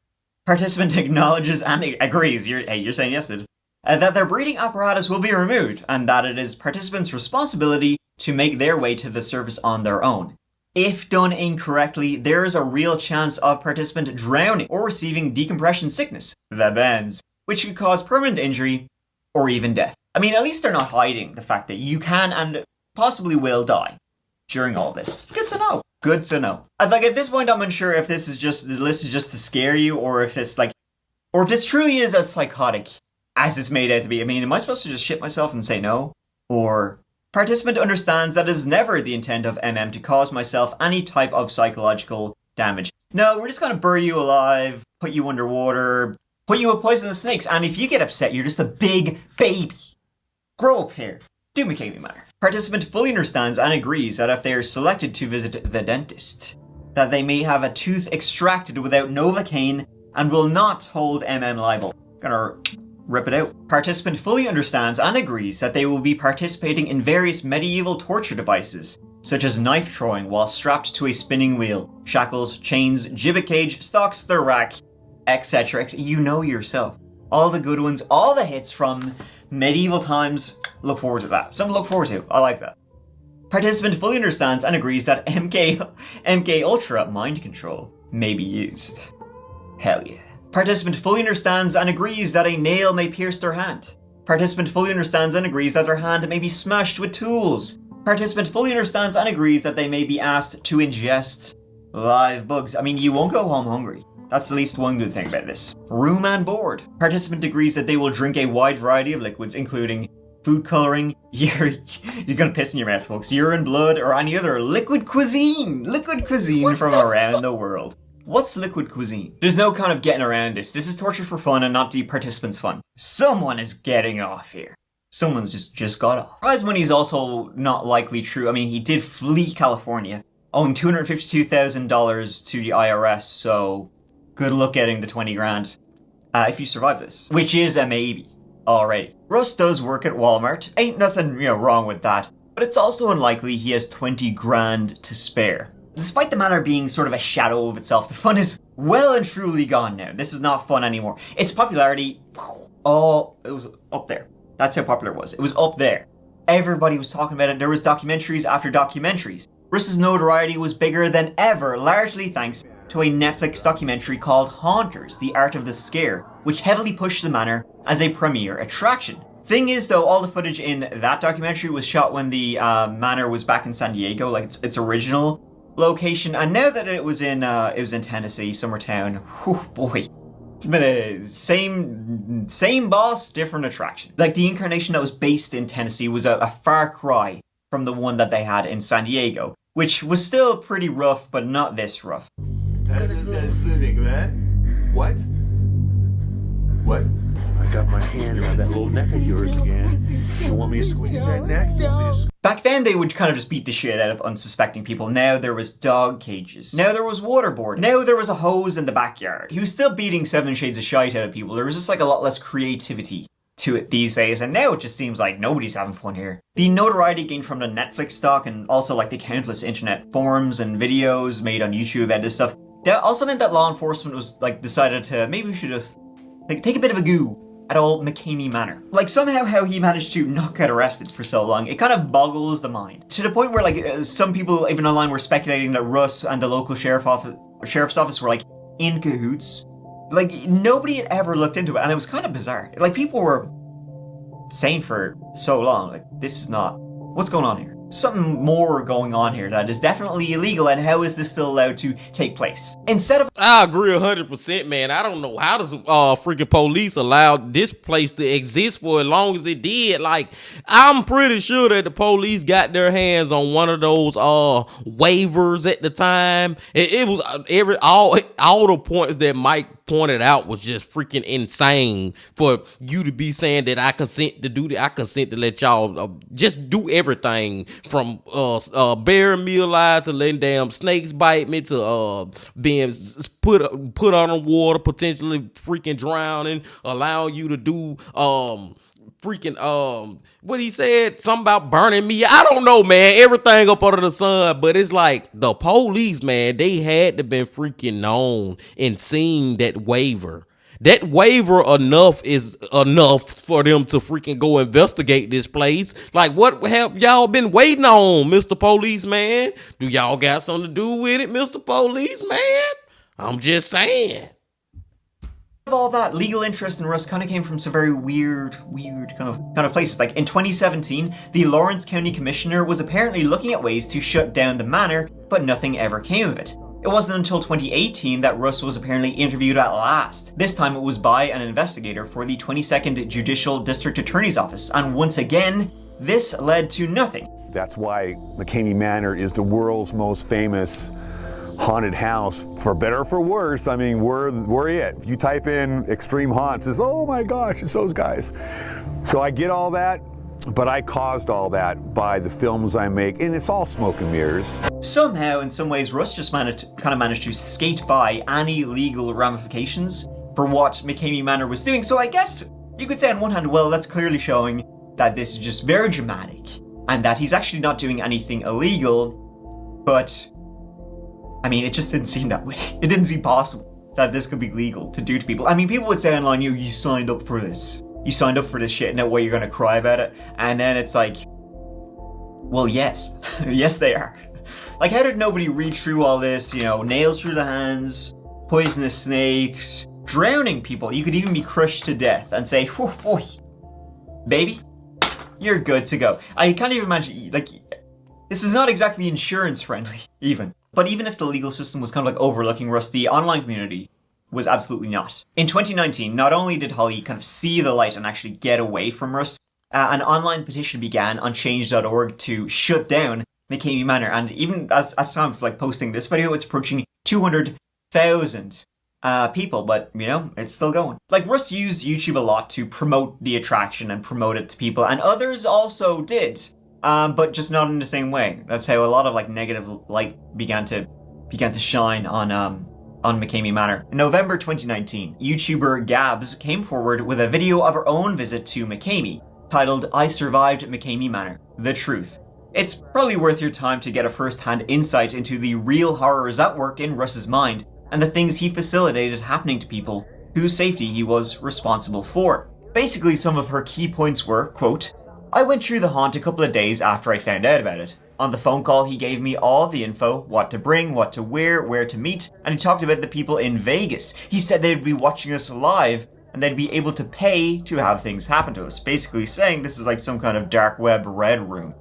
Participant acknowledges and agrees, you're saying yes to it, that their breathing apparatus will be removed and that it is participants' responsibility to make their way to the surface on their own. If done incorrectly, there is a real chance of participant drowning or receiving decompression sickness, the bends, which could cause permanent injury or even death. I mean, at least they're not hiding the fact that you can and possibly will die during all this. Good to know. Good to know. Like at this point, I'm unsure if this is just the list is just to scare you, or if it's like, or if this truly is as psychotic as it's made out to be. I mean, am I supposed to just shit myself and say no? Or participant understands that it is never the intent of MM to cause myself any type of psychological damage. No, we're just gonna bury you alive, put you underwater, put you with poisonous snakes, and if you get upset, you're just a big baby. Grow up here. Do McCamey Manor. Participant fully understands and agrees that if they are selected to visit the dentist, that they may have a tooth extracted without Novocaine and will not hold MM liable. Gonna rip it out. Participant fully understands and agrees that they will be participating in various medieval torture devices, such as knife throwing while strapped to a spinning wheel, shackles, chains, gibbet cage, stocks the rack, etc. You know yourself. All the good ones, all the hits from medieval times. Look forward to that. Something to look forward to. I like that. Participant fully understands and agrees that MK Ultra mind control may be used. Hell yeah. Participant fully understands and agrees that a nail may pierce their hand. Participant fully understands and agrees that their hand may be smashed with tools. Participant fully understands and agrees that they may be asked to ingest live bugs. I mean, you won't go home hungry. That's at least one good thing about this. Room and board. Participant agrees that they will drink a wide variety of liquids, including food coloring, you're gonna piss in your mouth, folks, urine, blood, or any other liquid cuisine. Liquid cuisine from around the world. What's liquid cuisine? There's no kind of getting around this. This is torture for fun and not the participants' fun. Someone is getting off here. Someone's just got off. Prize money is also not likely true. I mean, he did flee California, owing $252,000 to the IRS, so good luck getting the 20 grand if you survive this, which is a maybe already. Russ does work at Walmart. Ain't nothing, wrong with that, but it's also unlikely he has 20 grand to spare. Despite the manor being sort of a shadow of itself, the fun is well and truly gone now. This is not fun anymore. Its popularity, it was up there. That's how popular it was. It was up there. Everybody was talking about it. There was documentaries after documentaries. Russ's notoriety was bigger than ever, largely thanks to a Netflix documentary called Haunters, The Art of the Scare, which heavily pushed the manor as a premier attraction. Thing is though, all the footage in that documentary was shot when the manor was back in San Diego, like its original location, and now that it was in Tennessee, Summertown, whew, boy, it's been a same boss, different attraction. Like the incarnation that was based in Tennessee was a far cry from the one that they had in San Diego, which was still pretty rough, but not this rough. Sitting, man. What? What? I got my hand around that little neck of yours again. You want me to squeeze that neck? Back then, they would kind of just beat the shit out of unsuspecting people. Now there was dog cages. Now there was waterboard. Now there was a hose in the backyard. He was still beating 7 shades of shite out of people. There was just like a lot less creativity to it these days, and now it just seems like nobody's having fun here. The notoriety gained from the Netflix stock and also like the countless internet forums and videos made on YouTube about this stuff, that also meant that law enforcement was like decided to maybe we should just like take a bit of a goo at old McCamey Manor. Like somehow how he managed to not get arrested for so long, it kind of boggles the mind. To the point where like some people even online were speculating that Russ and the local sheriff's office were like in cahoots. Like nobody had ever looked into it, and it was kind of bizarre. Like people were saying for so long, like this is not What's going on here? Something more going on here that is definitely illegal, and how is this still allowed to take place? Instead of— I agree 100%, man. I don't know how does freaking police allow this place to exist for as long as it did. Like, I'm pretty sure that the police got their hands on one of those waivers at the time. It was all the points that Mike pointed out was just freaking insane for you to be saying that I consent to do that. I consent to let y'all just do everything from burying me alive to letting damn snakes bite me to being put underwater, potentially freaking drowning, allowing you to do what he said, something about burning me. I don't know, man. Everything up under the sun, but it's like the police, man, they had to been freaking known and seen that waiver. That waiver is enough for them to freaking go investigate this place. Like, what have y'all been waiting on, Mr. Policeman? Do y'all got something to do with it, Mr. Policeman? I'm just saying. All that legal interest in Rust kind of came from some very weird kind of places. Like in 2017, the Lawrence County Commissioner was apparently looking at ways to shut down the manor, but nothing ever came of it. It wasn't until 2018 that Russ was apparently interviewed at last. This time it was by an investigator for the 22nd Judicial District Attorney's Office, and once again, this led to nothing. That's why McCamey Manor is the world's most famous haunted house, for better or for worse. I mean, we're it. If you type in extreme haunts, it's, oh my gosh, it's those guys. So I get all that, but I caused all that by the films I make, and it's all smoke and mirrors. Somehow, in some ways, Russ just managed to skate by any legal ramifications for what McCamey Manor was doing. So I guess you could say on one hand, well, that's clearly showing that this is just very dramatic, and that he's actually not doing anything illegal, but I mean, it just didn't seem that way. It didn't seem possible that this could be legal to do to people. I mean, people would say online, you signed up for this. You signed up for this shit, now what, you're gonna cry about it? And then it's like, well, yes. Yes, they are. Like, how did nobody read through all this, nails through the hands, poisonous snakes, drowning people? You could even be crushed to death and say, whew, boy, baby, you're good to go. I can't even imagine, like, this is not exactly insurance friendly, even. But even if the legal system was kind of like overlooking Russ, the online community was absolutely not. In 2019, not only did Holly kind of see the light and actually get away from Russ, an online petition began on change.org to shut down McCamey Manor, and even as at the time of like posting this video, it's approaching 200,000 people, but it's still going. Like, Russ used YouTube a lot to promote the attraction and promote it to people, and others also did. But just not in the same way. That's how a lot of like negative light began to shine on McCamey Manor. In November 2019, YouTuber Gabs came forward with a video of her own visit to McCamey, titled "I Survived McCamey Manor: The Truth." It's probably worth your time to get a first-hand insight into the real horrors at work in Russ's mind, and the things he facilitated happening to people whose safety he was responsible for. Basically, some of her key points were, quote, "I went through the haunt a couple of days after I found out about it. On the phone call, he gave me all the info, what to bring, what to wear, where to meet, and he talked about the people in Vegas. He said they'd be watching us live, and they'd be able to pay to have things happen to us, basically saying this is like some kind of dark web red room.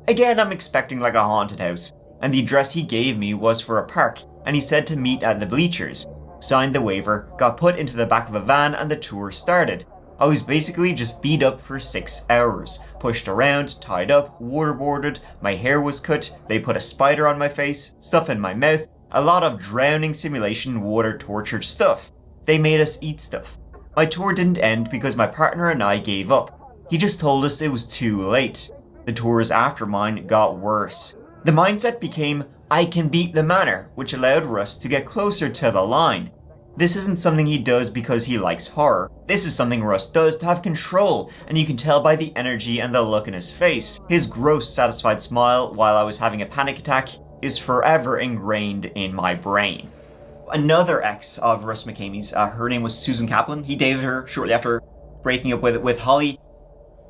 Again, I'm expecting like a haunted house, and the address he gave me was for a park, and he said to meet at the bleachers. Signed the waiver, got put into the back of a van, and the tour started. I was basically just beat up for 6 hours. Pushed around, tied up, waterboarded, my hair was cut, they put a spider on my face, stuff in my mouth, a lot of drowning simulation, water tortured stuff. They made us eat stuff. My tour didn't end because my partner and I gave up. He just told us it was too late. The tours after mine got worse. The mindset became, I can beat the manor, which allowed Russ to get closer to the line. This isn't something he does because he likes horror. This is something Russ does to have control, and you can tell by the energy and the look in his face. His gross, satisfied smile while I was having a panic attack is forever ingrained in my brain. Another ex of Russ McCamey's, her name was Susan Kaplan. He dated her shortly after breaking up with Holly.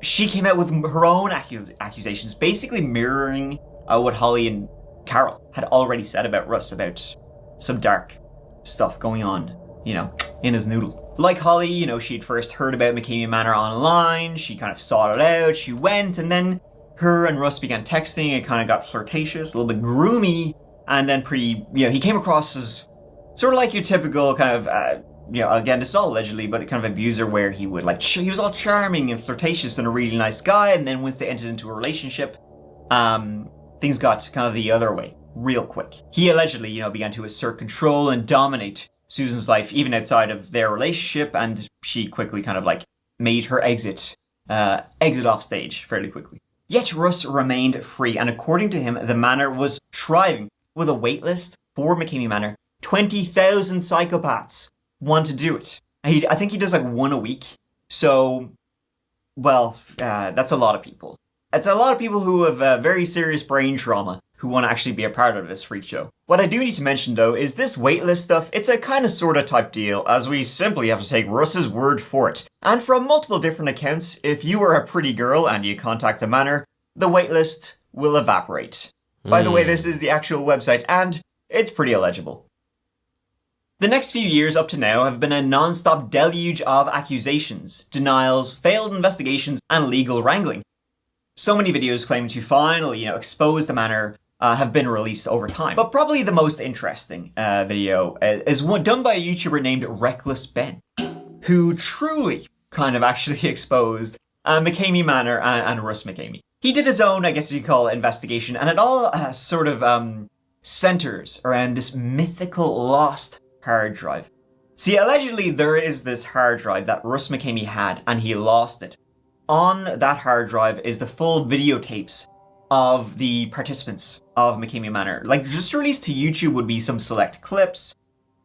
She came out with her own accusations, basically mirroring what Holly and Carol had already said about Russ, about some dark stuff going on, in his noodle. Like Holly, she'd first heard about McCamey Manor online, she kind of sought it out, she went, and then Her and Russ began texting. It kind of got flirtatious, a little bit groomy, and then pretty, he came across as sort of like your typical kind of, again, this is all allegedly, but kind of abuser where he would he was all charming and flirtatious and a really nice guy, and then once they entered into a relationship, things got kind of the other way real quick. He allegedly, began to assert control and dominate Susan's life even outside of their relationship, and she quickly kind of made her exit off stage fairly quickly. Yet Russ remained free, and according to him, the manor was thriving. With a waitlist for McCamey Manor, 20,000 psychopaths want to do it. I think he does one a week. So, well, that's a lot of people. It's a lot of people who have very serious brain trauma who want to actually be a part of this freak show. What I do need to mention though is this waitlist stuff, it's a kind of sorta type deal, as we simply have to take Russ's word for it. And from multiple different accounts, if you are a pretty girl and you contact the manor, the waitlist will evaporate. By the way, this is the actual website, and it's pretty illegible. The next few years up to now have been a non-stop deluge of accusations, denials, failed investigations, and legal wrangling. So many videos claiming to finally, expose the manor have been released over time. But probably the most interesting video is one done by a YouTuber named Reckless Ben, who truly kind of actually exposed McCamey Manor and Russ McCamey. He did his own, I guess you call it, investigation, and it all sort of centers around this mythical lost hard drive. See, allegedly there is this hard drive that Russ McCamey had, and he lost it. On that hard drive is the full videotapes of the participants of McCamey Manor. Just released to YouTube would be some select clips,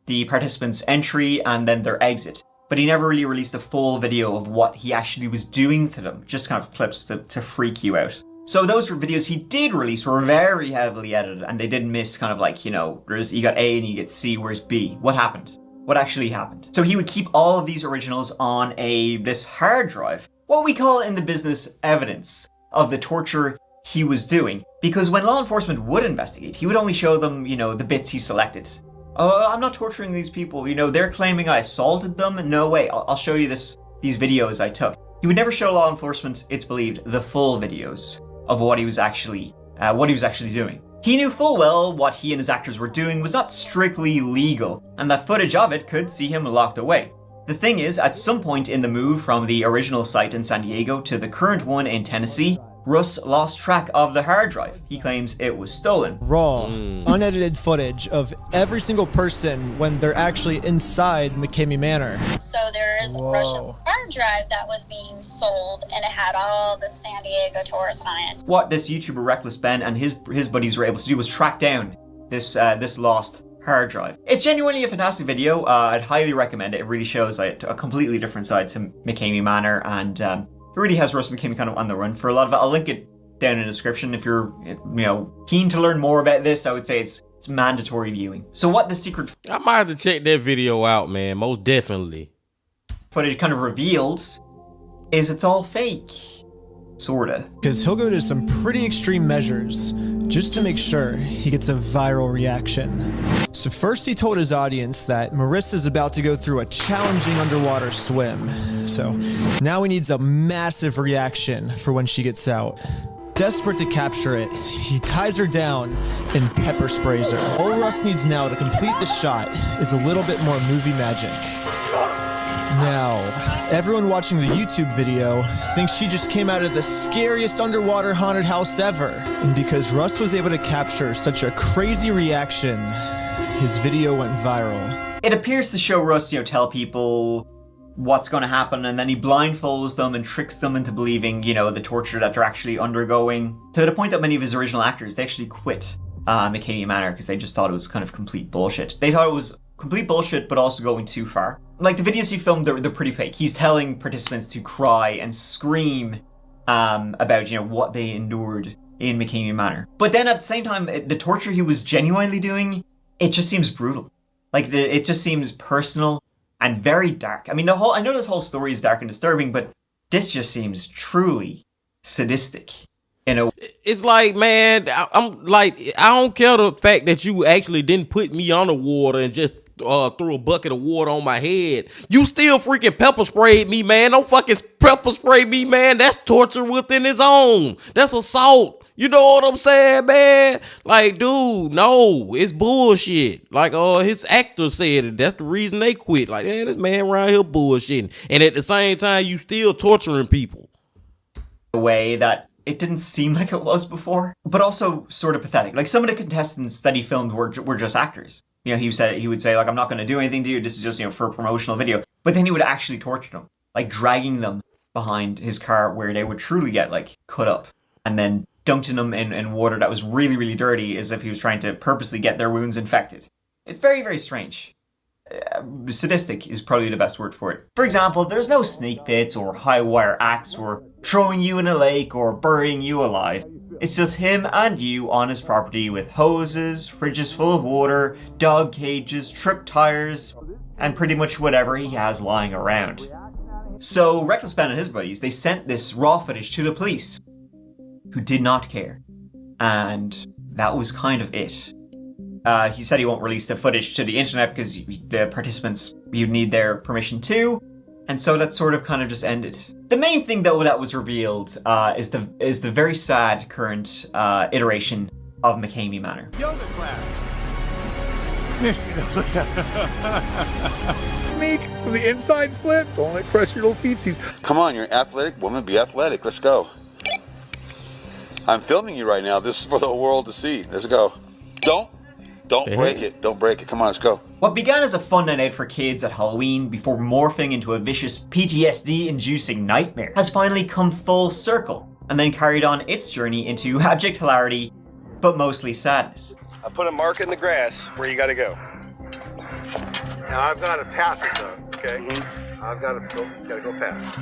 the participants' entry, and then their exit. But he never really released a full video of what he actually was doing to them, just kind of clips to freak you out. So those videos he did release were very heavily edited, and they did miss kind of you got A and you get C, where's B? What happened? What actually happened? So he would keep all of these originals on this hard drive, what we call in the business evidence of the torture he was doing. Because when law enforcement would investigate, he would only show them, the bits he selected. Oh, I'm not torturing these people. They're claiming I assaulted them. No way. I'll show you these videos I took. He would never show law enforcement, it's believed, the full videos of what he was actually doing. He knew full well what he and his actors were doing was not strictly legal, and that footage of it could see him locked away. The thing is, at some point in the move from the original site in San Diego to the current one in Tennessee, Russ lost track of the hard drive. He claims it was stolen. Raw, unedited footage of every single person when they're actually inside McCamey Manor. So there is Russia's hard drive that was being sold, and it had all the San Diego tourists on it. What this YouTuber Reckless Ben and his buddies were able to do was track down this lost hard drive. It's genuinely a fantastic video. I'd highly recommend it. It really shows a completely different side to McCamey Manor, and it really has Russ McCamey kind of on the run for a lot of it. I'll link it down in the description if you're, keen to learn more about this. I would say it's mandatory viewing. So what the secret... I might have to check that video out, man. Most definitely. Footage kind of revealed is it's all fake. Sorta. Because he'll go to some pretty extreme measures just to make sure he gets a viral reaction. So first he told his audience that Marissa's about to go through a challenging underwater swim. So now he needs a massive reaction for when she gets out. Desperate to capture it, he ties her down and pepper sprays her. All Russ needs now to complete the shot is a little bit more movie magic. Now, everyone watching the YouTube video thinks she just came out of the scariest underwater haunted house ever. And because Russ was able to capture such a crazy reaction, his video went viral. It appears to show Russ, tell people what's going to happen, and then he blindfolds them and tricks them into believing, the torture that they're actually undergoing. To the point that many of his original actors, they actually quit McCamey Manor because they just thought it was kind of complete bullshit. They thought it was complete bullshit, but also going too far. The videos he filmed, they're pretty fake. He's telling participants to cry and scream about, what they endured in McCamey Manor. But then at the same time, the torture he was genuinely doing, it just seems brutal. It just seems personal and very dark. I mean, I know this whole story is dark and disturbing, but this just seems truly sadistic. It's man, I don't care the fact that you actually didn't put me on the water and just threw a bucket of water on my head. You still freaking pepper sprayed me, man. Don't fucking pepper spray me, man. That's torture within its own. That's assault. You know what I'm saying, man? Like, dude, no, it's bullshit. Like, his actor said it. That's the reason they quit. Like, man, this man around here bullshitting. And at the same time, you still torturing people. A way that it didn't seem like it was before, but also sort of pathetic. Like, some of the contestants that he filmed were just actors. You know, he would say, like, I'm not going to do anything to you. This is just, for a promotional video. But then he would actually torture them, like dragging them behind his car where they would truly get, like, cut up and then dunked them in water that was really, really dirty, as if he was trying to purposely get their wounds infected. It's very, very strange. Sadistic is probably the best word for it. For example, there's no snake pits or high wire acts or throwing you in a lake or burying you alive. It's just him and you on his property with hoses, fridges full of water, dog cages, trip tires, and pretty much whatever he has lying around. So Reckless Ben and his buddies, they sent this raw footage to the police, who did not care. And that was kind of it. He said he won't release the footage to the internet because the participants, you'd need their permission too. And so that sort of kind of just ended. The main thing though that was revealed is the very sad current iteration of McCamey Manor. Yoga class. Meek from the inside flip. Don't let crush your little feetsies. Come on, you're an athletic woman. Be athletic. Let's go. I'm filming you right now. This is for the world to see. Let's go. Don't break it. Don't break it. Come on, let's go. What began as a fun night out for kids at Halloween before morphing into a vicious PTSD-inducing nightmare has finally come full circle and then carried on its journey into abject hilarity, but mostly sadness. I put a mark in the grass where you gotta go. Now I've got to pass it though, okay? I've got to go past.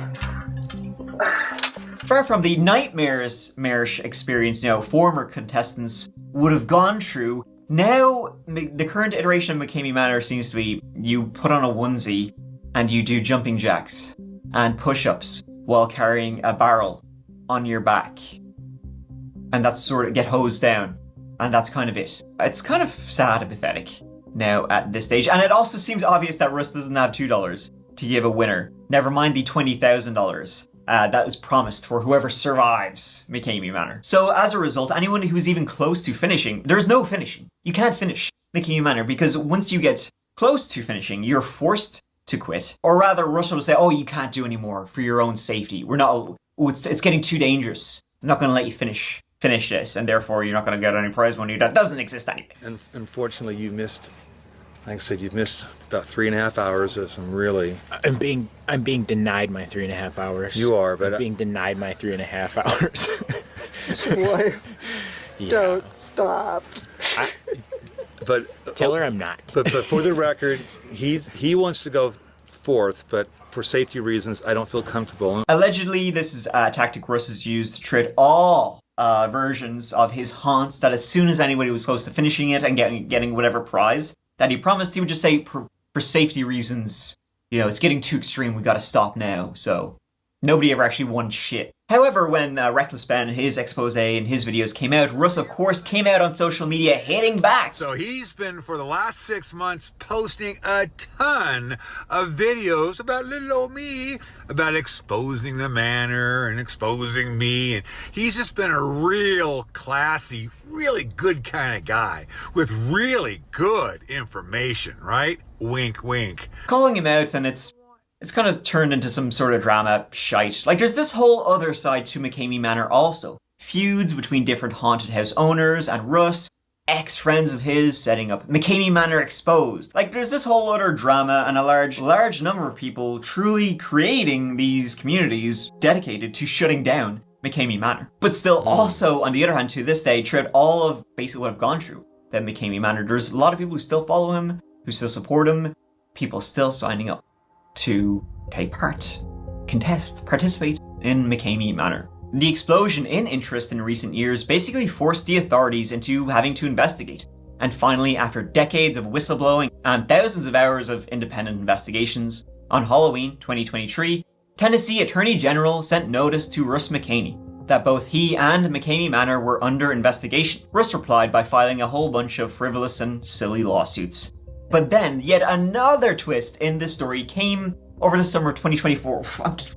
Far from the nightmarish experience former contestants would have gone through, now the current iteration of McCamey Manor seems to be you put on a onesie and you do jumping jacks and push-ups while carrying a barrel on your back. And that's sort of get hosed down. And that's kind of it. It's kind of sad and pathetic now at this stage. And it also seems obvious that Russ doesn't have $2 to give a winner. Never mind the $20,000. That is promised for whoever survives McCamey Manor. So as a result, anyone who's even close to finishing, there's no finishing. You can't finish McCamey Manor because once you get close to finishing, you're forced to quit. Or rather, Russell will say, oh, you can't do anymore for your own safety. It's getting too dangerous. I'm not going to let you finish this, and therefore you're not going to get any prize money. That doesn't exist anyway. And unfortunately, you missed. Like I said, you've missed about 3.5 hours of some really... I'm being denied my 3.5 hours. You are, but... I'm being denied my 3.5 hours. Wife, don't stop. But tell her I'm not. But for the record, he wants to go fourth, but for safety reasons, I don't feel comfortable. Allegedly, this is a tactic Russ has used to trick all versions of his haunts, that as soon as anybody was close to finishing it and getting whatever prize that he promised, he would just say, for safety reasons, it's getting too extreme, we gotta stop now. So nobody ever actually won shit. However, when Reckless Ben, his expose and his videos came out, Russ, of course, came out on social media hitting back. So he's been, for the last 6 months, posting a ton of videos about little old me, about exposing the manor and exposing me. And he's just been a real classy, really good kind of guy with really good information, right? Wink, wink. Calling him out, and it's kind of turned into some sort of drama shite. Like, there's this whole other side to McCamey Manor also. Feuds between different haunted house owners and Russ, ex-friends of his setting up McCamey Manor Exposed. Like, there's this whole other drama and a large number of people truly creating these communities dedicated to shutting down McCamey Manor. But still also, on the other hand, to this day, throughout all of basically what I've gone through at McCamey Manor, there's a lot of people who still follow him, who still support him, people still signing up to take part, contest, participate in McCamey Manor. The explosion in interest in recent years basically forced the authorities into having to investigate. And finally, after decades of whistleblowing and thousands of hours of independent investigations, on Halloween 2023, Tennessee Attorney General sent notice to Russ McCamey that both he and McCamey Manor were under investigation. Russ replied by filing a whole bunch of frivolous and silly lawsuits. But then, yet another twist in this story came over the summer of 2024.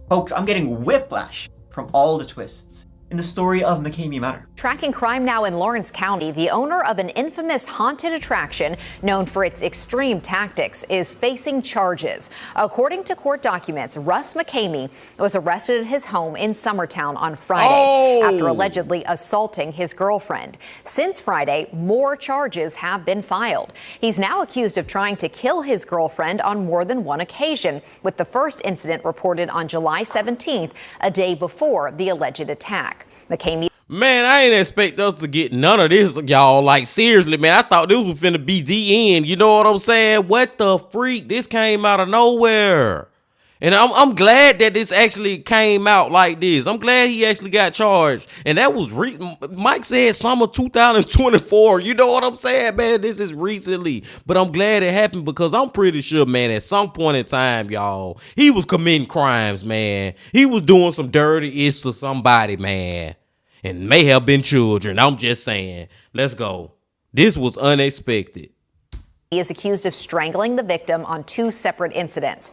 Folks, I'm getting whiplash from all the twists in the story of McCamey Manor. Tracking crime now in Lawrence County, the owner of an infamous haunted attraction known for its extreme tactics is facing charges. According to court documents, Russ McCamey was arrested at his home in Summertown on Friday after allegedly assaulting his girlfriend. Since Friday, more charges have been filed. He's now accused of trying to kill his girlfriend on more than one occasion, with the first incident reported on July 17th, a day before the alleged attack. McCamey. Man, I ain't expect us to get none of this, y'all. Like, seriously, man, I thought this was finna be the end. You know what I'm saying? What the freak? This came out of nowhere. And I'm glad that this actually came out like this. I'm glad he actually got charged. And that was, Mike said summer 2024. You know what I'm saying, man? This is recently. But I'm glad it happened because I'm pretty sure, man, at some point in time, y'all, he was committing crimes, man. He was doing some dirty ish to somebody, man. And may have been children. I'm just saying. Let's go. This was unexpected. He is accused of strangling the victim on 2 separate incidents.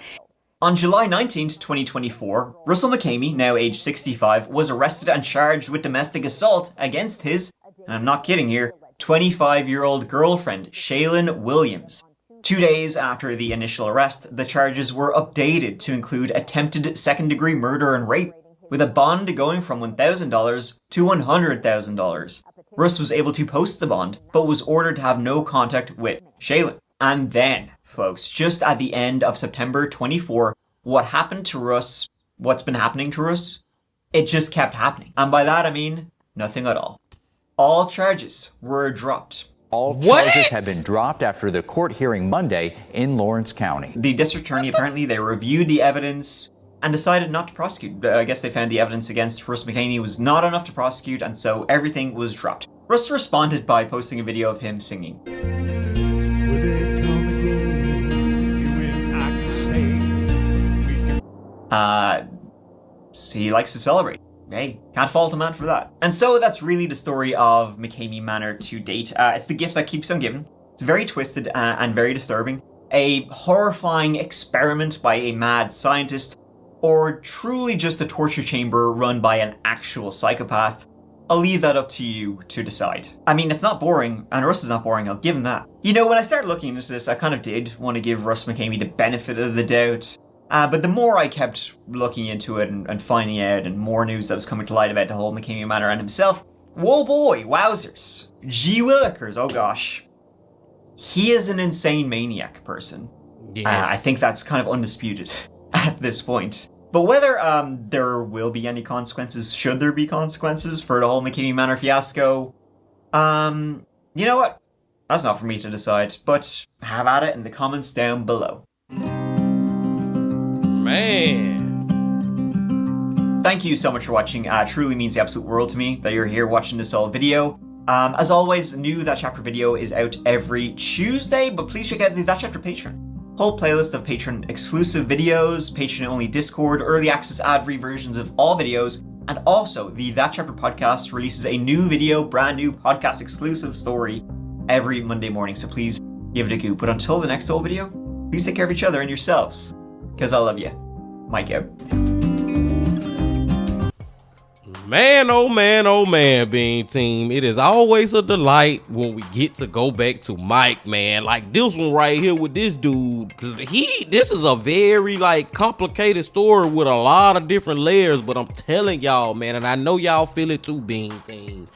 On July 19th, 2024, Russell McCamey, now aged 65, was arrested and charged with domestic assault against his, and I'm not kidding here, 25-year-old girlfriend, Shaylin Williams. 2 days after the initial arrest, the charges were updated to include attempted second-degree murder and rape, with a bond going from $1,000 to $100,000. Russ was able to post the bond, but was ordered to have no contact with Shaylin. And then, folks, just at the end of September 24, what happened to Russ, what's been happening to Russ, it just kept happening. And by that I mean nothing at all. All charges were dropped. All charges have been dropped after the court hearing Monday in Lawrence County. The district attorney, apparently, they reviewed the evidence and decided not to prosecute. I guess they found the evidence against Russ McCamey was not enough to prosecute, and so everything was dropped. Russ responded by posting a video of him singing. So he likes to celebrate. Hey, can't fault a man for that. And so that's really the story of McCamey Manor to date. It's the gift that keeps on giving. It's very twisted and very disturbing. A horrifying experiment by a mad scientist, or truly just a torture chamber run by an actual psychopath. I'll leave that up to you to decide. I mean, it's not boring, and Russ is not boring, I'll give him that. You know, when I started looking into this, I kind of did want to give Russ McCamey the benefit of the doubt. But the more I kept looking into it and finding out, and more news that was coming to light about the whole McCamey Manor and himself, whoa boy, wowzers. Gee willikers, oh gosh. He is an insane maniac person. Yes. I think that's kind of undisputed at this point. But whether there will be any consequences, should there be consequences for the whole McCamey Manor fiasco, you know what? That's not for me to decide, but have at it in the comments down below. Man. Thank you so much for watching. Truly means the absolute world to me that you're here watching this whole video. As always, new That Chapter video is out every Tuesday, but please check out the That Chapter Patreon. Whole playlist of patron exclusive videos, patron only Discord, early access ad-free versions of all videos, and also the That Chapter podcast releases a new video, brand new podcast exclusive story every Monday morning. So please give it a go. But until the next whole video, please take care of each other and yourselves, because I love you. Mike out. Man, oh man, Bean Team. It is always a delight when we get to go back to Mike, man. Like this one right here with this dude. This is a very like complicated story with a lot of different layers, but I'm telling y'all, man, and I know y'all feel it too, Bean Team.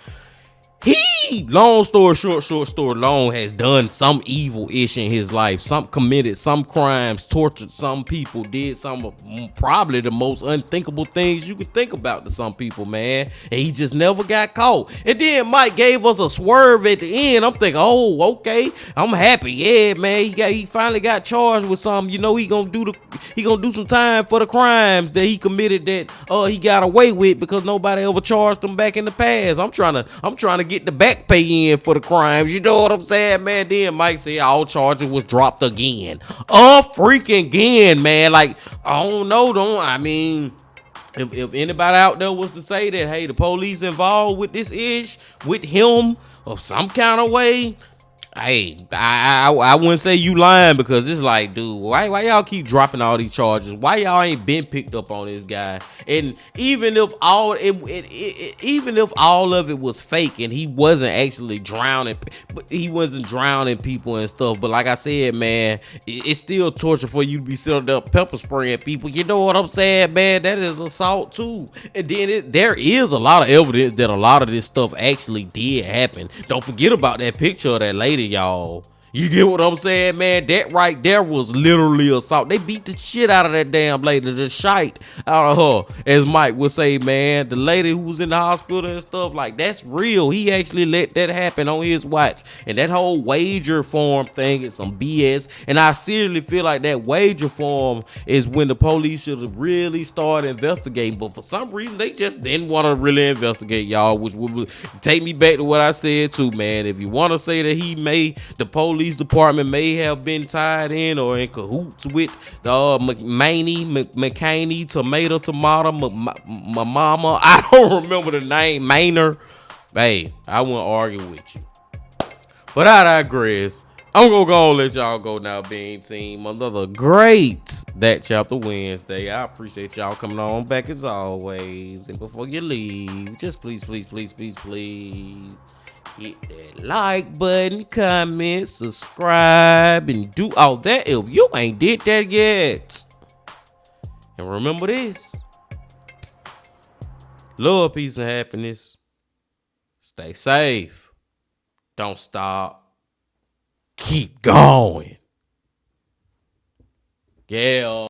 He, long story short story long, has done some evil-ish in his life. Committed some crimes, tortured some people, did some of probably the most unthinkable things you could think about to some people, man. And he just never got caught. And then Mike gave us a swerve at the end. I'm thinking, oh, okay, I'm happy. Yeah, man, he finally got charged with something. You know, he gonna do some time for the crimes that he committed that he got away with because nobody ever charged him back in the past. I'm trying to get the back pay in for the crimes, you know what I'm saying, man? Then Mike said all charges was dropped again. Freaking again, man. Like, I don't know, I mean, if anybody out there was to say that, hey, the police involved with this ish, with him, of some kind of way, Hey, I wouldn't say you lying because it's like, dude, why y'all keep dropping all these charges? Why y'all ain't been picked up on this guy? And even if all of it was fake and he wasn't actually drowning, but he wasn't drowning people and stuff. But like I said, man, it's still torture for you to be sitting up pepper spraying people. You know what I'm saying, man? That is assault too. And then there is a lot of evidence that a lot of this stuff actually did happen. Don't forget about that picture of that lady, y'all. You get what I'm saying, man? That right there was literally assault. They beat the shit out of that damn lady, the shite out of her, as Mike would say, man. The lady who was in the hospital and stuff, like, that's real. He actually let that happen on his watch. And that whole wager form thing is some BS. And I seriously feel like that wager form is when the police should have really started investigating. But for some reason, they just didn't want to really investigate, y'all, which would take me back to what I said too, man. If you want to say that the police department may have been tied in or in cahoots with the McCaney, tomato, my mama. I don't remember the name, Maynard. Hey, I wouldn't argue with you. But I digress. I'm gonna go and let y'all go now, Bean Team. Another great That Chapter Wednesday. I appreciate y'all coming on back as always. And before you leave, just please hit that like button, comment, subscribe, and do all that if you ain't did that yet. And remember this: love, peace, and happiness. Stay safe. Don't stop. Keep going. Yeah.